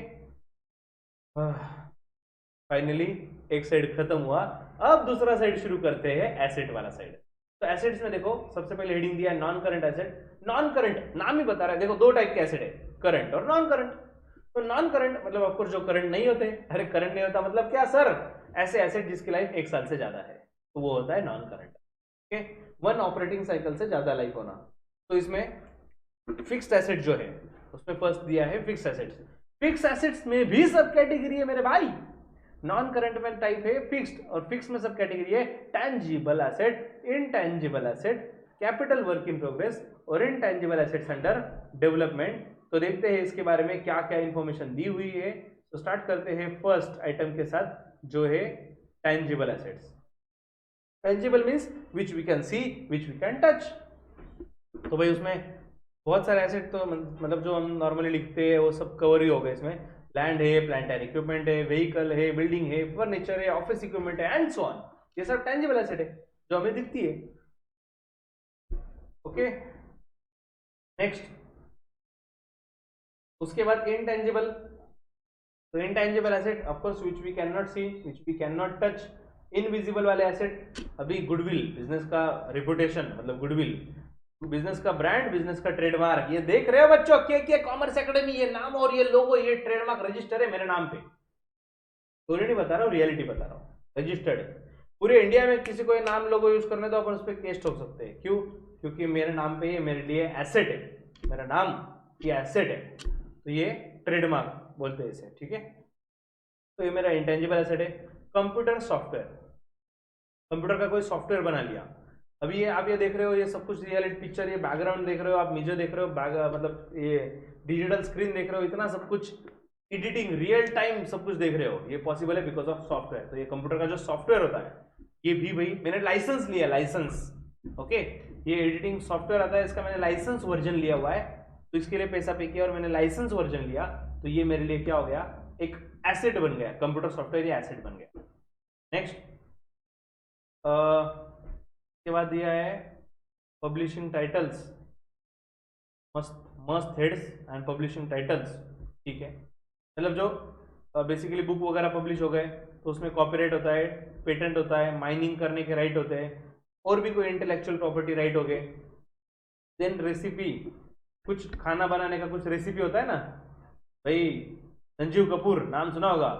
फाइनली एक साइड खत्म हुआ, अब दूसरा साइड शुरू करते हैं, एसेट वाला साइड। तो एसेट्स में देखो सबसे पहले हेडिंग दिया है non current asset. Non current नाम ही बता रहा है, देखो 2 टाइप के एसेट है, करंट और नॉन करंट। तो नॉन करंट मतलब ऑफकोर्स जो करंट नहीं होते। अरे करंट नहीं होता मतलब क्या सर, ऐसे एसेट जिसकी लाइफ 1 साल से ज्यादा है, तो वो होता है non current. Okay, 1 operating cycle से ज्यादा लाइफ होना। तो इसमें फिक्स्ड एसेट जो है उसमें फर्स्ट दिया है फिक्स्ड एसेट्स। फिक्स्ड एसेट्स में भी सब कैटेगरी है मेरे भाई, नॉन करंट में टाइप है फिक्स्ड, और फिक्स्ड में सब कैटेगरी है tangible asset, intangible asset, capital work in progress, और इनटेंजिबल एसेट्स अंडर डेवलपमेंट। तो देखते हैं इसके बारे में क्या क्या इंफॉर्मेशन दी हुई है। तो स्टार्ट करते हैं फर्स्ट आइटम के साथ, जो है tangible assets. Tangible means which we can see, which we can touch. तो भाई उसमें बहुत सारे एसेट तो मतलब जो हम नॉर्मली लिखते हैं वो सब कवर ही हो गए इसमें। लैंड है, प्लांट एंड इक्विपमेंट है, व्हीकल है, बिल्डिंग है, फर्नीचर है, ऑफिस इक्विपमेंट है एंड सो ऑन, ये सब टेंजिबल एसेट है जो हमें दिखती है। ओके, नेक्स्ट, उसके बाद इनटेंजिबल। तो intangible asset of course which we can not see, which we can not touch. Invisible वाले एसेट, अभी गुडविल, बिजनेस का रेपुटेशन, मतलब गुडविल, बिजनेस का ब्रांड, बिजनेस का ट्रेडमार्क, ये देख रहे हो बच्चों, के कॉमर्स एकेडमी, ये नाम और ये लोगो, ये ट्रेडमार्क रजिस्टर है मेरे नाम पे। स्टोरी नहीं बता रहा हूँ, रियलिटी बता रहा हूँ, रजिस्टर्ड है। पूरे इंडिया में किसी को ये नाम लोगो यूज करने तो अपन उस पर केस ठोक सकते हैं। क्यों? क्योंकि मेरे नाम पे ये मेरे लिए एसेट है, मेरा नाम ये एसेट है, तो ये ट्रेडमार्क बोलते हैं इसे। ठीक है, तो ये मेरा इंटेंजिबल एसेट है। कंप्यूटर सॉफ्टवेयर, कंप्यूटर का कोई सॉफ्टवेयर बना लिया। अभी ये आप ये देख रहे हो, ये सब कुछ रियलिटी पिक्चर, ये बैकग्राउंड देख रहे हो आप, मुझे देख रहे हो, मतलब ये डिजिटल स्क्रीन देख रहे हो, इतना सब कुछ एडिटिंग रियल टाइम सब कुछ देख रहे हो, ये पॉसिबल है बिकॉज ऑफ सॉफ्टवेयर। तो ये कंप्यूटर का जो सॉफ्टवेयर होता है, ये भी भाई मैंने लाइसेंस लिया, लाइसेंस। ओके, ये एडिटिंग सॉफ्टवेयर आता है, इसका मैंने लाइसेंस वर्जन लिया हुआ है, तो इसके लिए पैसा पे किया और मैंने लाइसेंस वर्जन लिया, तो ये मेरे लिए क्या हो गया, एक एसेट बन गया, कंप्यूटर सॉफ्टवेयर ये एसेट बन गया। नेक्स्ट, के बाद दिया है पब्लिशिंग टाइटल्स, मस्त हेड्स एंड पब्लिशिंग टाइटल्स। ठीक है, मतलब जो बेसिकली बुक वगैरह पब्लिश हो गए तो उसमें कॉपीराइट होता है, पेटेंट होता है, माइनिंग करने के राइट होते हैं, और भी कोई इंटेलेक्चुअल प्रॉपर्टी राइट हो गए। देन रेसिपी, कुछ खाना बनाने का कुछ रेसिपी होता है ना भाई। संजीव कपूर नाम सुना होगा,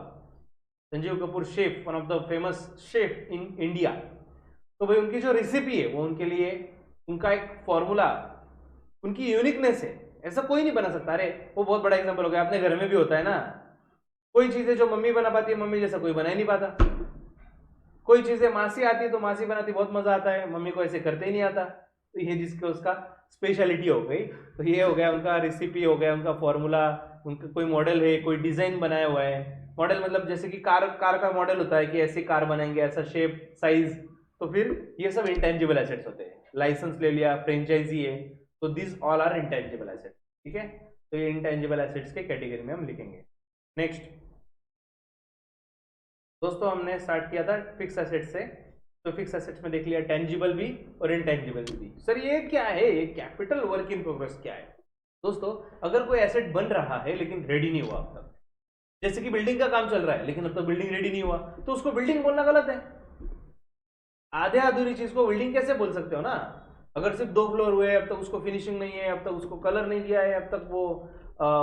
Sanjeev Kapoor chef, one of the famous chef in India. तो भाई उनकी जो रेसिपी है वो उनके लिए उनका एक फॉर्मूला, उनकी यूनिकनेस है, ऐसा कोई नहीं बना सकता। अरे वो बहुत बड़ा एग्जांपल हो गया, अपने घर में भी होता है ना, कोई चीजें जो मम्मी बना पाती है मम्मी जैसा कोई बना ही नहीं पाता, कोई चीजें मासी आती है तो मासी बनाती बहुत मजा आता है, मम्मी को ऐसे करते ही नहीं आता। तो ये जिसका उसका स्पेशलिटी हो गई। तो ये हो गया उनका रेसिपी, हो गया उनका फॉर्मूला, उनका कोई मॉडल है, कोई डिजाइन बनाया हुआ है। मॉडल मतलब जैसे कि कार का मॉडल होता है कि ऐसी कार बनाएंगे, ऐसा शेप साइज, तो फिर ये सब इंटेंजिबल एसेट्स होते हैं। लाइसेंस ले लिया, फ्रेंचाइजी है, तो this all are intangible assets. ठीक है, तो ये इंटेंजिबल एसेट्स के कैटेगरी में हम लिखेंगे। नेक्स्ट दोस्तों, हमने स्टार्ट किया था फिक्स एसेट्स से। तो फिक्स एसेट्स में देख लिया टेंजिबल भी और इंटेंजिबल भी। सर ये क्या है, ये कैपिटल वर्क इन प्रोग्रेस क्या है? दोस्तों, अगर कोई एसेट बन रहा है लेकिन रेडी नहीं हुआ अब तक, जैसे कि बिल्डिंग का काम चल रहा है लेकिन अब तक बिल्डिंग रेडी नहीं हुआ, तो उसको बिल्डिंग बोलना गलत है। आधे अधूरी चीज को बिल्डिंग कैसे बोल सकते हो ना? अगर सिर्फ 2 फ्लोर हुए, अब तक उसको फिनिशिंग नहीं है, अब तक उसको कलर नहीं दिया है, अब तक वो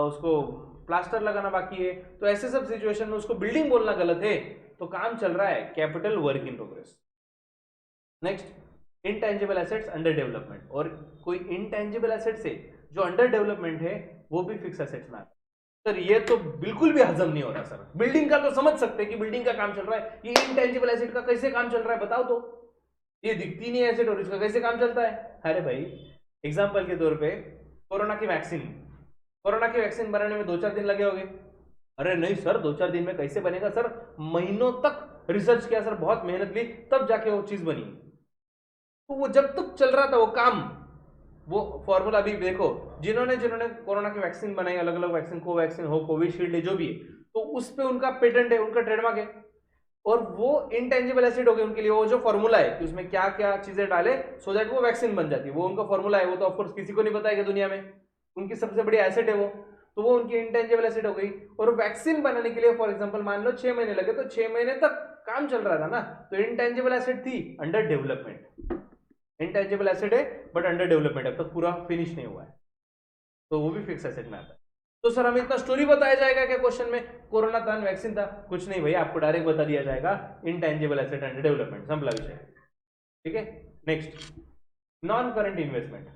उसको प्लास्टर लगाना बाकी है, तो ऐसे सब सिचुएशन में उसको बिल्डिंग बोलना गलत है। तो काम चल रहा है capital work in progress. Next, intangible assets under development, और कोई इंटेंजिबल एसेट्स है जो अंडर डेवलपमेंट है वो भी फिक्स एसेट्स में आता है। सर ये तो बिल्कुल भी हजम नहीं हो रहा सर, बिल्डिंग का तो समझ सकते हैं कि बिल्डिंग का काम चल रहा है, ये इंटेंजिबल एसेट का कैसे काम चल रहा है बताओ तो? ये दिखती नहीं एसेट और इसका कैसे काम चलता है? अरे भाई एग्जांपल के तौर पे कोरोना की वैक्सीन बनाने में 2-4 दिन लगे होंगे। अरे नहीं सर, 2-4 दिन में कैसे बनेगा सर, महीनों तक रिसर्च किया सर, बहुत मेहनत ली, तब जाके वो चीज बनी। तो वो जब तक चल रहा था वो काम, वो फॉर्मूला भी देखो, जिन्होंने कोरोना की वैक्सीन बनाई, अलग अलग वैक्सीन, कोवैक्सीन हो, कोविशील्ड है, जो भी है, तो उस पे उनका पेटेंट है, उनका ट्रेडमार्क है, और वो इंटेंजिबल एसेट हो गए उनके लिए। वो जो फॉर्मूला है कि उसमें क्या क्या चीजें डाले सो दैट वो वैक्सीन बन जाती है, वो उनका फॉर्मूला है। वो तो ऑफकोर्स किसी को नहीं बताएगा दुनिया में, उनकी सबसे बड़ी एसेट है वो, तो वो उनकी इंटेंजिबल एसेट हो गई। और वैक्सीन बनाने के लिए फॉर एग्जांपल मान लो 6 महीने लगे, तो 6 महीने तक काम चल रहा था ना, तो इंटेंजिबल एसेट थी अंडर डेवलपमेंट। इंटेंजिबल एसेट है बट अंडर डेवलपमेंट, अब तक पूरा फिनिश नहीं हुआ है, तो वो भी फिक्स एसेट में आता है। तो सर हमें इतना स्टोरी बताया जाएगा क्या क्वेश्चन में? कोरोना था, वैक्सीन था, कुछ नहीं भैया, आपको डायरेक्ट बता दिया जाएगा इंटेंजिबल एसेट अंडर डेवलपमेंट, संभला विषय। ठीक है, next, non current investment.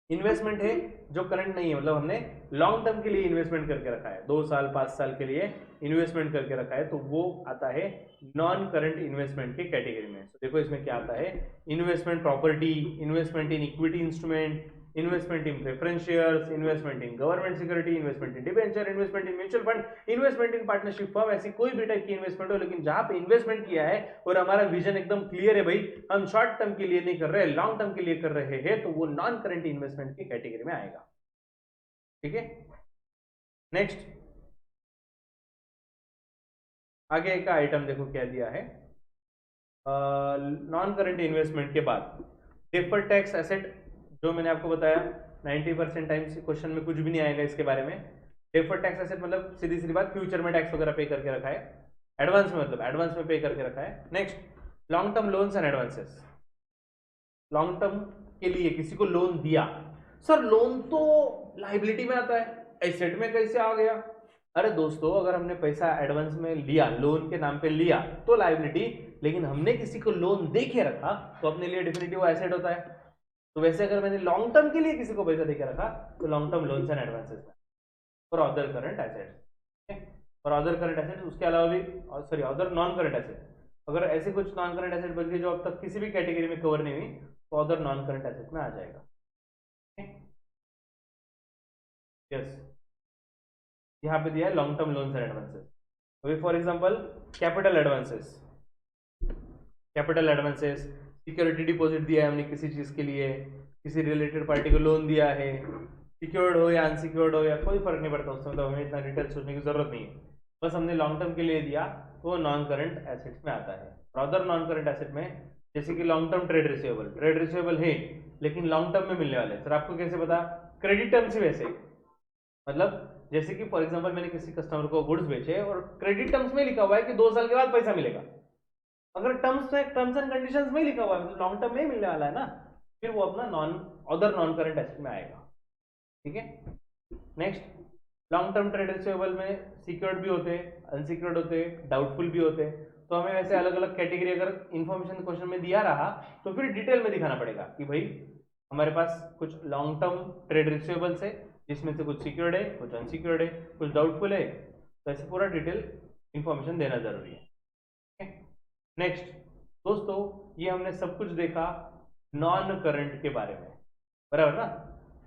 Investment है जो करंट नहीं है, मतलब हमने लॉन्ग टर्म के लिए इन्वेस्टमेंट करके रखा है, 2 साल 5 साल के लिए इन्वेस्टमेंट करके रखा है, तो वो आता है नॉन करंट इन्वेस्टमेंट की कैटेगरी में। तो देखो इसमें क्या आता है, investment property, investment in equity instrument, investment in preference shares, investment in government security, investment in debenture, investment in mutual fund, investment in partnership firm, ऐसी कोई भी टाइप की इन्वेस्टमेंट हो, लेकिन जहां पे इन्वेस्टमेंट किया है और हमारा विजन एकदम क्लियर है, भाई हम शॉर्ट टर्म के लिए नहीं कर रहे, लॉन्ग टर्म के लिए कर रहे हैं, तो वो नॉन करंट इन्वेस्टमेंट की कैटेगरी में आएगा। ठीक है, नेक्स्ट, आगे का आइटम देखो क्या दिया है, नॉन करंट इन्वेस्टमेंट के बाद डिफर्ड टैक्स एसेट, जो मैंने आपको बताया 90% टाइम्स क्वेश्चन में कुछ भी नहीं आएगा इसके बारे में। डिफर्ड टैक्स एसेट मतलब सीधी सीधी बात, फ्यूचर में टैक्स वगैरह पे करके रखा है, एडवांस में मतलब एडवांस में पे करके रखा है। Next, long term loans and advances, long term के लिए किसी को लोन दिया, सर लोन तो लाइबिलिटी में आता है, एसेट में कैसे आ गया? अरे दोस्तों, अगर हमने पैसा एडवांस में लिया, लोन के नाम पे लिया, तो लाइबिलिटी, लेकिन हमने किसी को लोन दे के रखा तो अपने लिए डेफिनेटली वो एसेट होता है। तो वैसे अगर मैंने लॉन्ग टर्म के लिए किसी को पैसा देके रखा तो long term loans and advances में, और अदर करंट एसेट्स, और अदर करंट एसेट्स उसके अलावा भी, sorry other non current asset, अगर ऐसे कुछ नॉन करंट एसेट बच गए जो अब तक किसी भी कैटेगरी में कवर नहीं हुई, तो अदर नॉन करंट एसेट में आ जाएगा। यस, यहाँ पे दिया है long term loans and advances. अभी for example capital advances, capital advances, security deposit दिया है हमने किसी चीज के लिए, किसी रिलेटेड पार्टी को लोन दिया है, सिक्योर्ड हो या अनसिक्योर्ड हो या कोई फर्क नहीं पड़ता उसमें, तो हमें इतना डिटेल सोचने की जरूरत नहीं है, बस हमने लॉन्ग टर्म के लिए दिया तो वो नॉन करंट एसेट्स में आता है। और अदर नॉन करंट एसेट में जैसे कि लॉन्ग टर्म ट्रेड रिसीवेबल है लेकिन लॉन्ग टर्म में मिलने वाले, सर आपको कैसे पता? क्रेडिट टर्म्स ही वैसे, मतलब जैसे कि फॉर एग्जांपल मैंने किसी कस्टमर को गुड्स बेचे और क्रेडिट टर्म्स में लिखा हुआ है कि 2 साल के बाद पैसा मिलेगा, अगर टर्म्स एंड कंडीशंस में लिखा हुआ है लॉन्ग टर्म में ही मिलने वाला है ना, फिर वो अपना नॉन करंट एसेट में आएगा। ठीक है, next, long term trade receivable में सिक्योर्ड भी होते हैं, अनसिक्योर्ड होते हैं, डाउटफुल भी होते हैं। तो हमें वैसे अलग अलग कैटेगरी अगर इन्फॉर्मेशन क्वेश्चन में दिया रहा तो फिर डिटेल में दिखाना पड़ेगा कि भाई हमारे पास कुछ लॉन्ग टर्म ट्रेड रिसीवेबल्स है जिसमें से कुछ सिक्योर्ड है, कुछ अनसिक्योर्ड है, कुछ डाउटफुल है, तो ऐसे पूरा डिटेल इन्फॉर्मेशन देना जरूरी है। नेक्स्ट दोस्तों, ये हमने सब कुछ देखा नॉन करंट के बारे में, बराबर ना,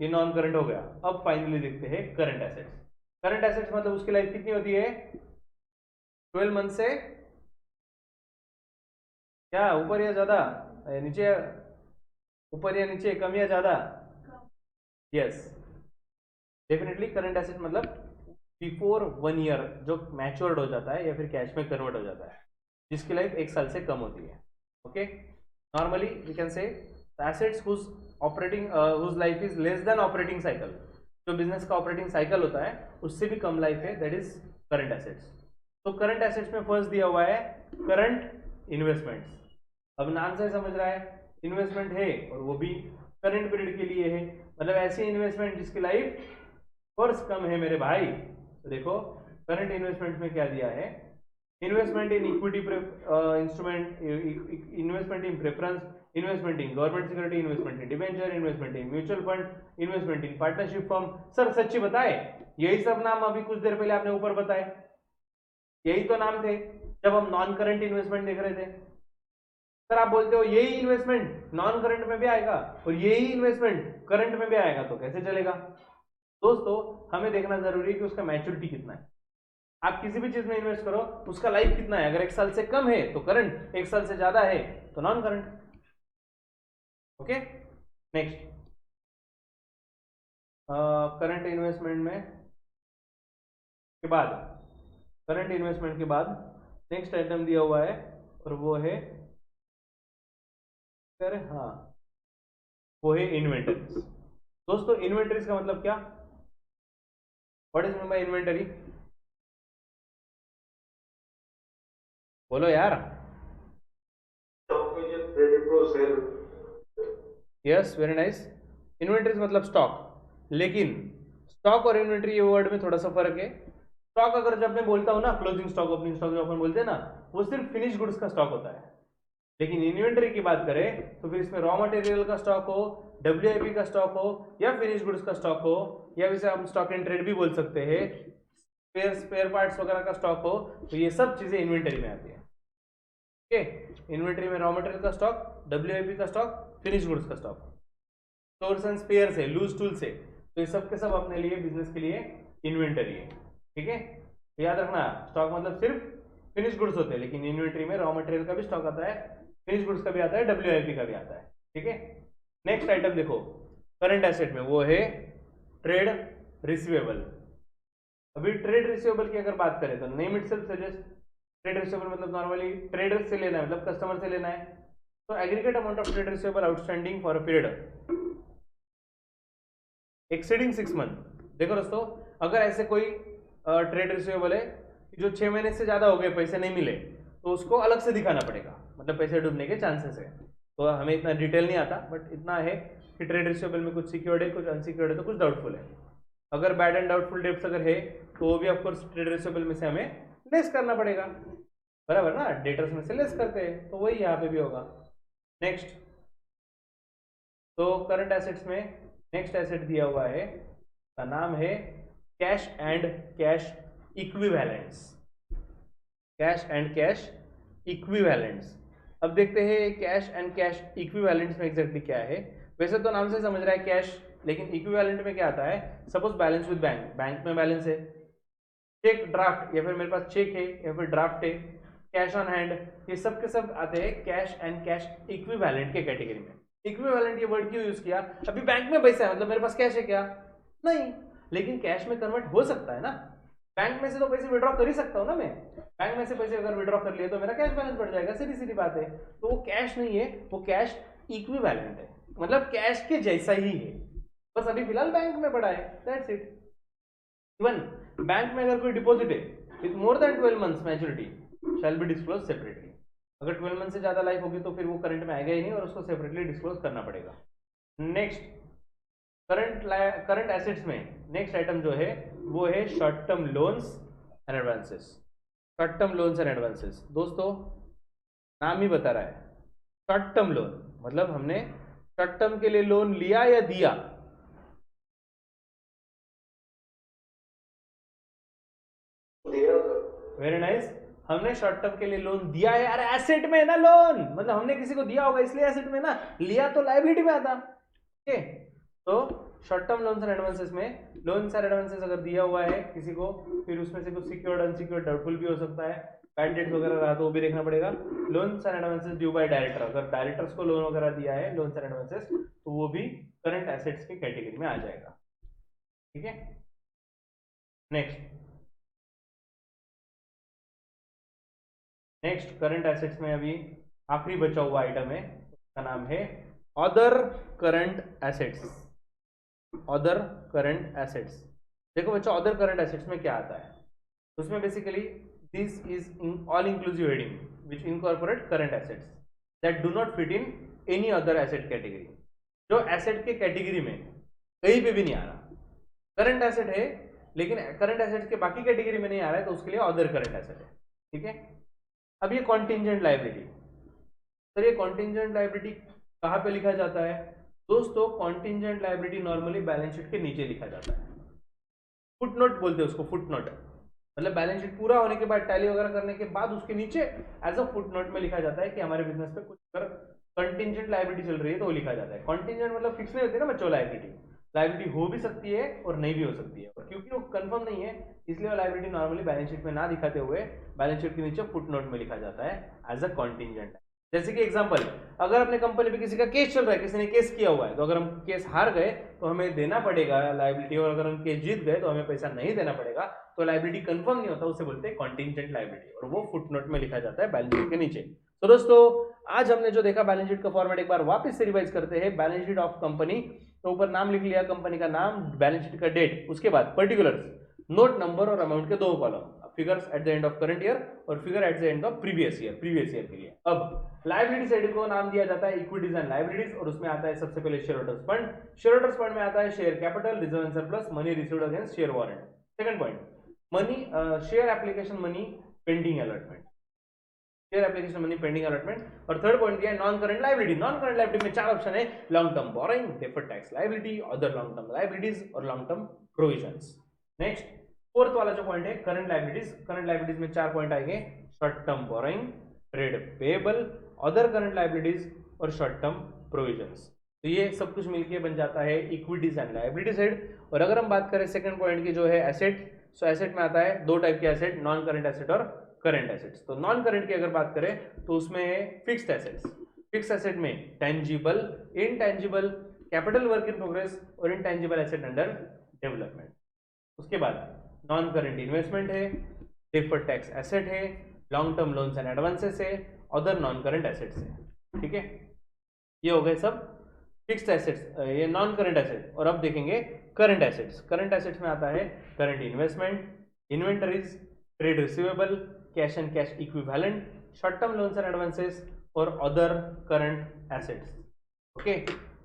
ये नॉन करंट हो गया। अब फाइनली देखते हैं करंट एसेट्स। करंट एसेट्स मतलब उसकी लाइफ कितनी होती है, 12 मंथ से क्या ऊपर या ज्यादा, नीचे, ऊपर या नीचे, कम या ज्यादा? यस, डेफिनेटली करंट एसेट मतलब बिफोर 1 ईयर जो मैच्योर्ड हो जाता है या फिर कैश में कन्वर्ट हो जाता है, जिसकी लाइफ 1 साल से कम होती है। Okay, normally we can say assets whose operating whose life is less than operating cycle, जो बिजनेस का ऑपरेटिंग साइकिल होता है उससे भी कम लाइफ है, दैट इज करंट एसेट्स। तो करंट एसेट्स में फर्स्ट दिया हुआ है करंट इन्वेस्टमेंट्स। अब नाम से समझ रहा है इन्वेस्टमेंट है और वो भी करंट पीरियड के लिए है, मतलब ऐसी इन्वेस्टमेंट जिसकी लाइफ वर्ष कम है मेरे भाई। तो देखो करंट इन्वेस्टमेंट में क्या दिया है, investment in equity instrument, investment in preference, investment in government security, investment in debenture, investment in mutual fund, investment in partnership firm. Sir सच्ची बताए, यही सब नाम अभी कुछ देर पहले आपने ऊपर बताए, यही तो नाम थे जब हम नॉन करंट इन्वेस्टमेंट देख रहे थे। सर आप बोलते हो यही इन्वेस्टमेंट नॉन करंट में भी आएगा और यही इन्वेस्टमेंट करंट में भी आएगा, तो कैसे चलेगा? दोस्तों हमें देखना जरूरी है कि उसका मैच्योरिटी कितना है। आप किसी भी चीज में इन्वेस्ट करो उसका लाइफ कितना है, अगर 1 साल से कम है तो करंट, 1 साल से ज्यादा है तो non current. Okay, next, current investment में के बाद, करंट इन्वेस्टमेंट के बाद नेक्स्ट आइटम दिया हुआ है और वो है हाँ, वो है इन्वेंटरीज। दोस्तों इन्वेंटरीज का मतलब क्या, what is mean by inventory? बोलो यार। Yes, very nice. इन्वेंटरीज मतलब स्टॉक, लेकिन स्टॉक और इन्वेंटरी ये वर्ड में थोड़ा सा फर्क है। स्टॉक अगर जब मैं बोलता हूँ ना, क्लोजिंग स्टॉक, ओपनिंग स्टॉक जो अपन बोलते हैं ना, वो सिर्फ फिनिश गुड्स का स्टॉक होता है। लेकिन इन्वेंटरी की बात करें तो फिर इसमें रॉ मटेरियल का स्टॉक हो, WIP का स्टॉक हो, या फिनिश गुड्स का स्टॉक हो, या वैसे हम स्टॉक इन ट्रेड भी बोल सकते हैं, स्पेयर पार्ट्स वगैरह का स्टॉक हो, तो ये सब चीजें इन्वेंटरी में आती है। ओके, इन्वेंटरी में रॉ मटेरियल का स्टॉक, WIP का स्टॉक, फिनिश गुड्स का स्टॉक, स्टोर्स एंड स्पेयर से, लूज टूल से, तो ये सब के सब अपने लिए बिजनेस के लिए इन्वेंटरी है। ठीक है, याद रखना, स्टॉक मतलब सिर्फ फिनिश गुड्स होते हैं, लेकिन इन्वेंटरी में रॉ मटेरियल का भी स्टॉक आता है, फिनिश गुड्स का भी आता है, WIP का भी आता है। ठीक है, नेक्स्ट आइटम देखो करंट एसेट में, वो है ट्रेड रिसीवेबल। अभी ट्रेड रिसीवेबल की अगर बात करें तो name itself suggest, trade receivable मतलब नॉर्मली ट्रेडर से लेना है, मतलब कस्टमर से लेना है। तो aggregate amount of trade receivable outstanding for a period exceeding 6 month. देखो दोस्तों, अगर ऐसे कोई ट्रेड रिसीवेबल है जो 6 महीने से ज्यादा हो गए, पैसे नहीं मिले, तो उसको अलग से दिखाना पड़ेगा, मतलब पैसे डूबने के चांसेस है। तो हमें इतना डिटेल नहीं आता, बट इतना है कि ट्रेड रिसीवेबल में कुछ सिक्योर्ड है, कुछ अनसिक्योर्ड है, तो कुछ डाउटफुल है। अगर बैड एंड डाउटफुल डेट्स अगर है तो वो भी ऑफकोर्स ट्रेड रिसीवेबल में से हमें लेस करना पड़ेगा, बराबर ना, डेटर्स में से लेस करते हैं, तो वही यहाँ पे भी होगा। नेक्स्ट, तो करंट एसेट्स में नेक्स्ट एसेट दिया हुआ है, का नाम है cash and cash equivalents. Cash and cash equivalents. अब देखते हैं कैश एंड कैश इक्विवेलेंट्स में एग्जैक्टली क्या है। वैसे तो नाम से समझ रहा है कैश, लेकिन इक्विवेलेंट में क्या आता है, suppose balance with bank, bank में बैलेंस है, चेक ड्राफ्ट, या फिर मेरे पास चेक है या फिर ड्राफ्ट है, कैश ऑन हैंड, ये सब के सब आते हैं कैश एंड कैश इक्विवेलेंट के कैटेगरी में। इक्विवेलेंट ये वर्ड क्यों यूज किया, अभी बैंक में पैसा है, मतलब मेरे पास कैश है क्या? नहीं, लेकिन कैश में कन्वर्ट हो सकता है ना, बैंक में से तो पैसे विड्रॉ कर ही सकता हूँ ना मैं, बैंक में से पैसे अगर विड्रॉ कर लिए तो मेरा कैश बैलेंस बढ़ जाएगा, सीधी सीधी बात है। तो वो कैश नहीं है, वो कैश इक्विवेलेंट है, मतलब कैश के जैसा ही है, बस अभी फिलहाल बैंक में पड़ा है, दैट्स इट। इवन बैंक में अगर कोई डिपॉजिट है with more than 12 months maturity shall be disclose separately. अगर 12 मंथ से ज्यादा लाइफ होगी तो फिर वो करंट में आएगा ही नहीं और उसको सेपरेटली डिस्क्लोज करना पड़ेगा। नेक्स्ट करंट एसेट्स में नेक्स्ट आइटम जो है वो है short term loans and advances. Short term loans and advances दोस्तों नाम ही बता रहा है, शॉर्ट टर्म लोन मतलब हमने शॉर्ट टर्म के लिए लोन लिया या दिया। दिया सर। वेरी नाइस, हमने शॉर्ट टर्म के लिए लोन दिया है। अरे एसेट में है ना लोन, मतलब हमने किसी को दिया होगा इसलिए एसेट में ना, लिया तो लायबिलिटी में आता। ओके, तो short term loans and advances में लोन्स एंड एडवांसेस अगर दिया हुआ है किसी को, फिर उसमें से कुछ सिक्योर्ड अनसिक्योर्ड डाउटफुल भी हो सकता है, बैड डेट्स वगैरह रहा तो वो भी देखना पड़ेगा। Loans and advances due by director, अगर डायरेक्टर्स को लोन वगैरह दिया है लोन्स एंड एडवांसेस तो वो भी करंट एसेट्स की कैटेगरी में आ जाएगा। ठीक है, नेक्स्ट करंट एसेट्स में अभी आखिरी बचा हुआ आइटम है, उसका नाम है other current assets. Other current assets, देखो बच्चों अदर करंट एसेट्स में क्या आता है, उसमें basically this is all inclusive heading which incorporate current assets that do not fit in any other asset category. जो एसेट के कैटेगरी में कहीं पे भी नहीं आ रहा, करंट एसेट है लेकिन करंट एसेट के बाकी कैटेगरी में नहीं आ रहा है तो उसके लिए अदर करंट एसेट है। ठीक है, अब ये कॉन्टिंजेंट लायबिलिटी, सर ये कॉन्टिंजेंट लायबिलिटी कहाँ पे लिखा जाता है दोस्तों? Contingent liability normally balance sheet के नीचे लिखा जाता है, फुटनोट बोलते हैं उसको। फुटनोट मतलब बैलेंस शीट पूरा होने के बाद टैली वगैरह करने के बाद उसके नीचे एज अ फुटनोट में लिखा जाता है कि हमारे बिजनेस पे कुछ अगर कंटिंजेंट लायबिलिटी चल रही है तो वो लिखा जाता है। कंटिंजेंट मतलब फिक्स नहीं होती ना बच्चों, लायबिलिटी हो भी सकती है और नहीं भी हो सकती है, और क्योंकि वो कंफर्म नहीं है इसलिए वो लायबिलिटी नॉर्मली बैलेंस शीट में ना दिखाते हुए बैलेंस शीट के नीचे फुटनोट में लिखा जाता है एज अ कंटिंजेंट। जैसे कि एग्जांपल, अगर अपने कंपनी पे किसी का केस चल रहा है, किसी ने केस किया हुआ है, तो अगर हम केस हार गए तो हमें देना पड़ेगा लायबिलिटी, और अगर हम केस जीत गए तो हमें पैसा नहीं देना पड़ेगा, तो लायबिलिटी कंफर्म नहीं होता, उसे बोलते हैं कंटिंजेंट लायबिलिटी, और वो फुटनोट में लिखा जाता है बैलेंस शीट के नीचे। तो दोस्तों आज हमने जो देखा बैलेंस शीट का फॉर्मेट एक बार वापस से रिवाइज करते हैं। बैलेंस शीट ऑफ कंपनी, तो ऊपर नाम लिख लिया, कंपनी का नाम, बैलेंस शीट का डेट, उसके बाद पर्टिकुलर्स, नोट नंबर और अमाउंट के 2 column, figures at the end of current year और figure at the end of previous year के लिए। अब लायबिलिटी साइड को नाम दिया जाता है इक्विटीज एंड लायबिलिटीज, और उसमें आता है सबसे पहले share holders fund. Share holders fund में आता है share capital, reserve and surplus, money received against share warrant. Second point, money share application money pending allotment, share application money pending allotment. और थर्ड पॉइंट दिया है non current liability. Non current liability में 4 option है, long term borrowing, deferred tax liability, other long term liabilities और long term provisions. Next fourth वाला जो point है current liabilities. Current liabilities में 4 पॉइंट आएंगे, short term borrowing, trade payable, other current liabilities और short term provisions. तो ये सब कुछ मिलके बन जाता है इक्विटीज एंड लायबिलिटी साइड। और अगर हम बात करें सेकंड पॉइंट की जो है एसेट, सो एसेट में आता है 2 टाइप के एसेट, नॉन करंट एसेट और करंट एसेट्स। तो नॉन करंट की अगर बात करें तो उसमें है फिक्स्ड एसेट्स। फिक्स्ड एसेट में tangible, intangible, capital work in progress और इनटेंजिबल एसेट अंडर डेवलपमेंट। उसके बाद नॉन करंट इन्वेस्टमेंट है, डिफर्ड टैक्स एसेट है, long term loans and advances है, अदर नॉन करंट एसेट्स है। ठीक है, ये हो गए सब फिक्स्ड एसेट्स, ये नॉन करंट एसेट। और अब देखेंगे करंट एसेट्स। करंट एसेट्स में आता है current investment, inventories, trade receivable, cash and cash equivalent, short term loans and advances और अदर करंट एसेट्स। ओके,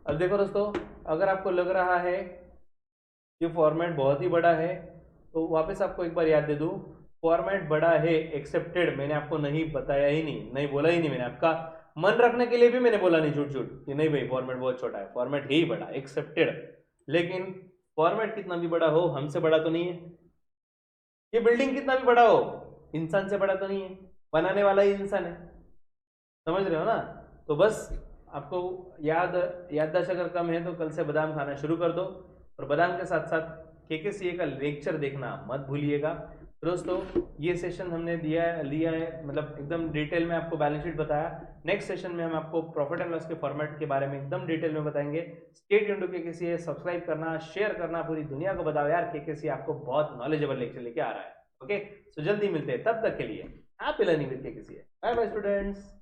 अब देखो दोस्तों, अगर आपको लग रहा है ये फॉर्मेट बहुत ही बड़ा है तो वापस आपको एक बार याद दे दूं, फॉर्मेट बड़ा है एक्सेप्टेड, मैंने आपको नहीं बताया ही नहीं बोला ही नहीं, मैंने आपका मन रखने के लिए भी मैंने बोला नहीं, झूठ कि नहीं भाई फॉर्मेट बहुत छोटा है, फॉर्मेट ही बड़ा एक्सेप्टेड। लेकिन फॉर्मेट कितना भी बड़ा हो हमसे बड़ा तो नहीं है, ये बिल्डिंग कितना भी बड़ा हो इंसान से बड़ा तो नहीं है, बनाने वाला ही इंसान है, समझ रहे हो ना? तो बस आपको याददाश्त अगर कम है तो कल से बादाम खाना शुरू कर दो, और बादाम के साथ साथ केकेसीए का लेक्चर देखना मत भूलिएगा। दोस्तों ये सेशन हमने लिया है, मतलब एकदम डिटेल में आपको बैलेंस शीट बताया। नेक्स्ट सेशन में हम आपको प्रॉफिट एंड लॉस के फॉर्मेट के बारे में एकदम डिटेल में बताएंगे। स्टे ट्यून्ड टू केकेसीए, सब्सक्राइब करना, शेयर करना, पूरी दुनिया को बताओ यार केकेसीए आपको बहुत नॉलेजेबल लेक्चर लेके आ रहा है। ओके, सो जल्दी मिलते हैं, तब तक के लिए happy learning with KKCA. Bye bye students.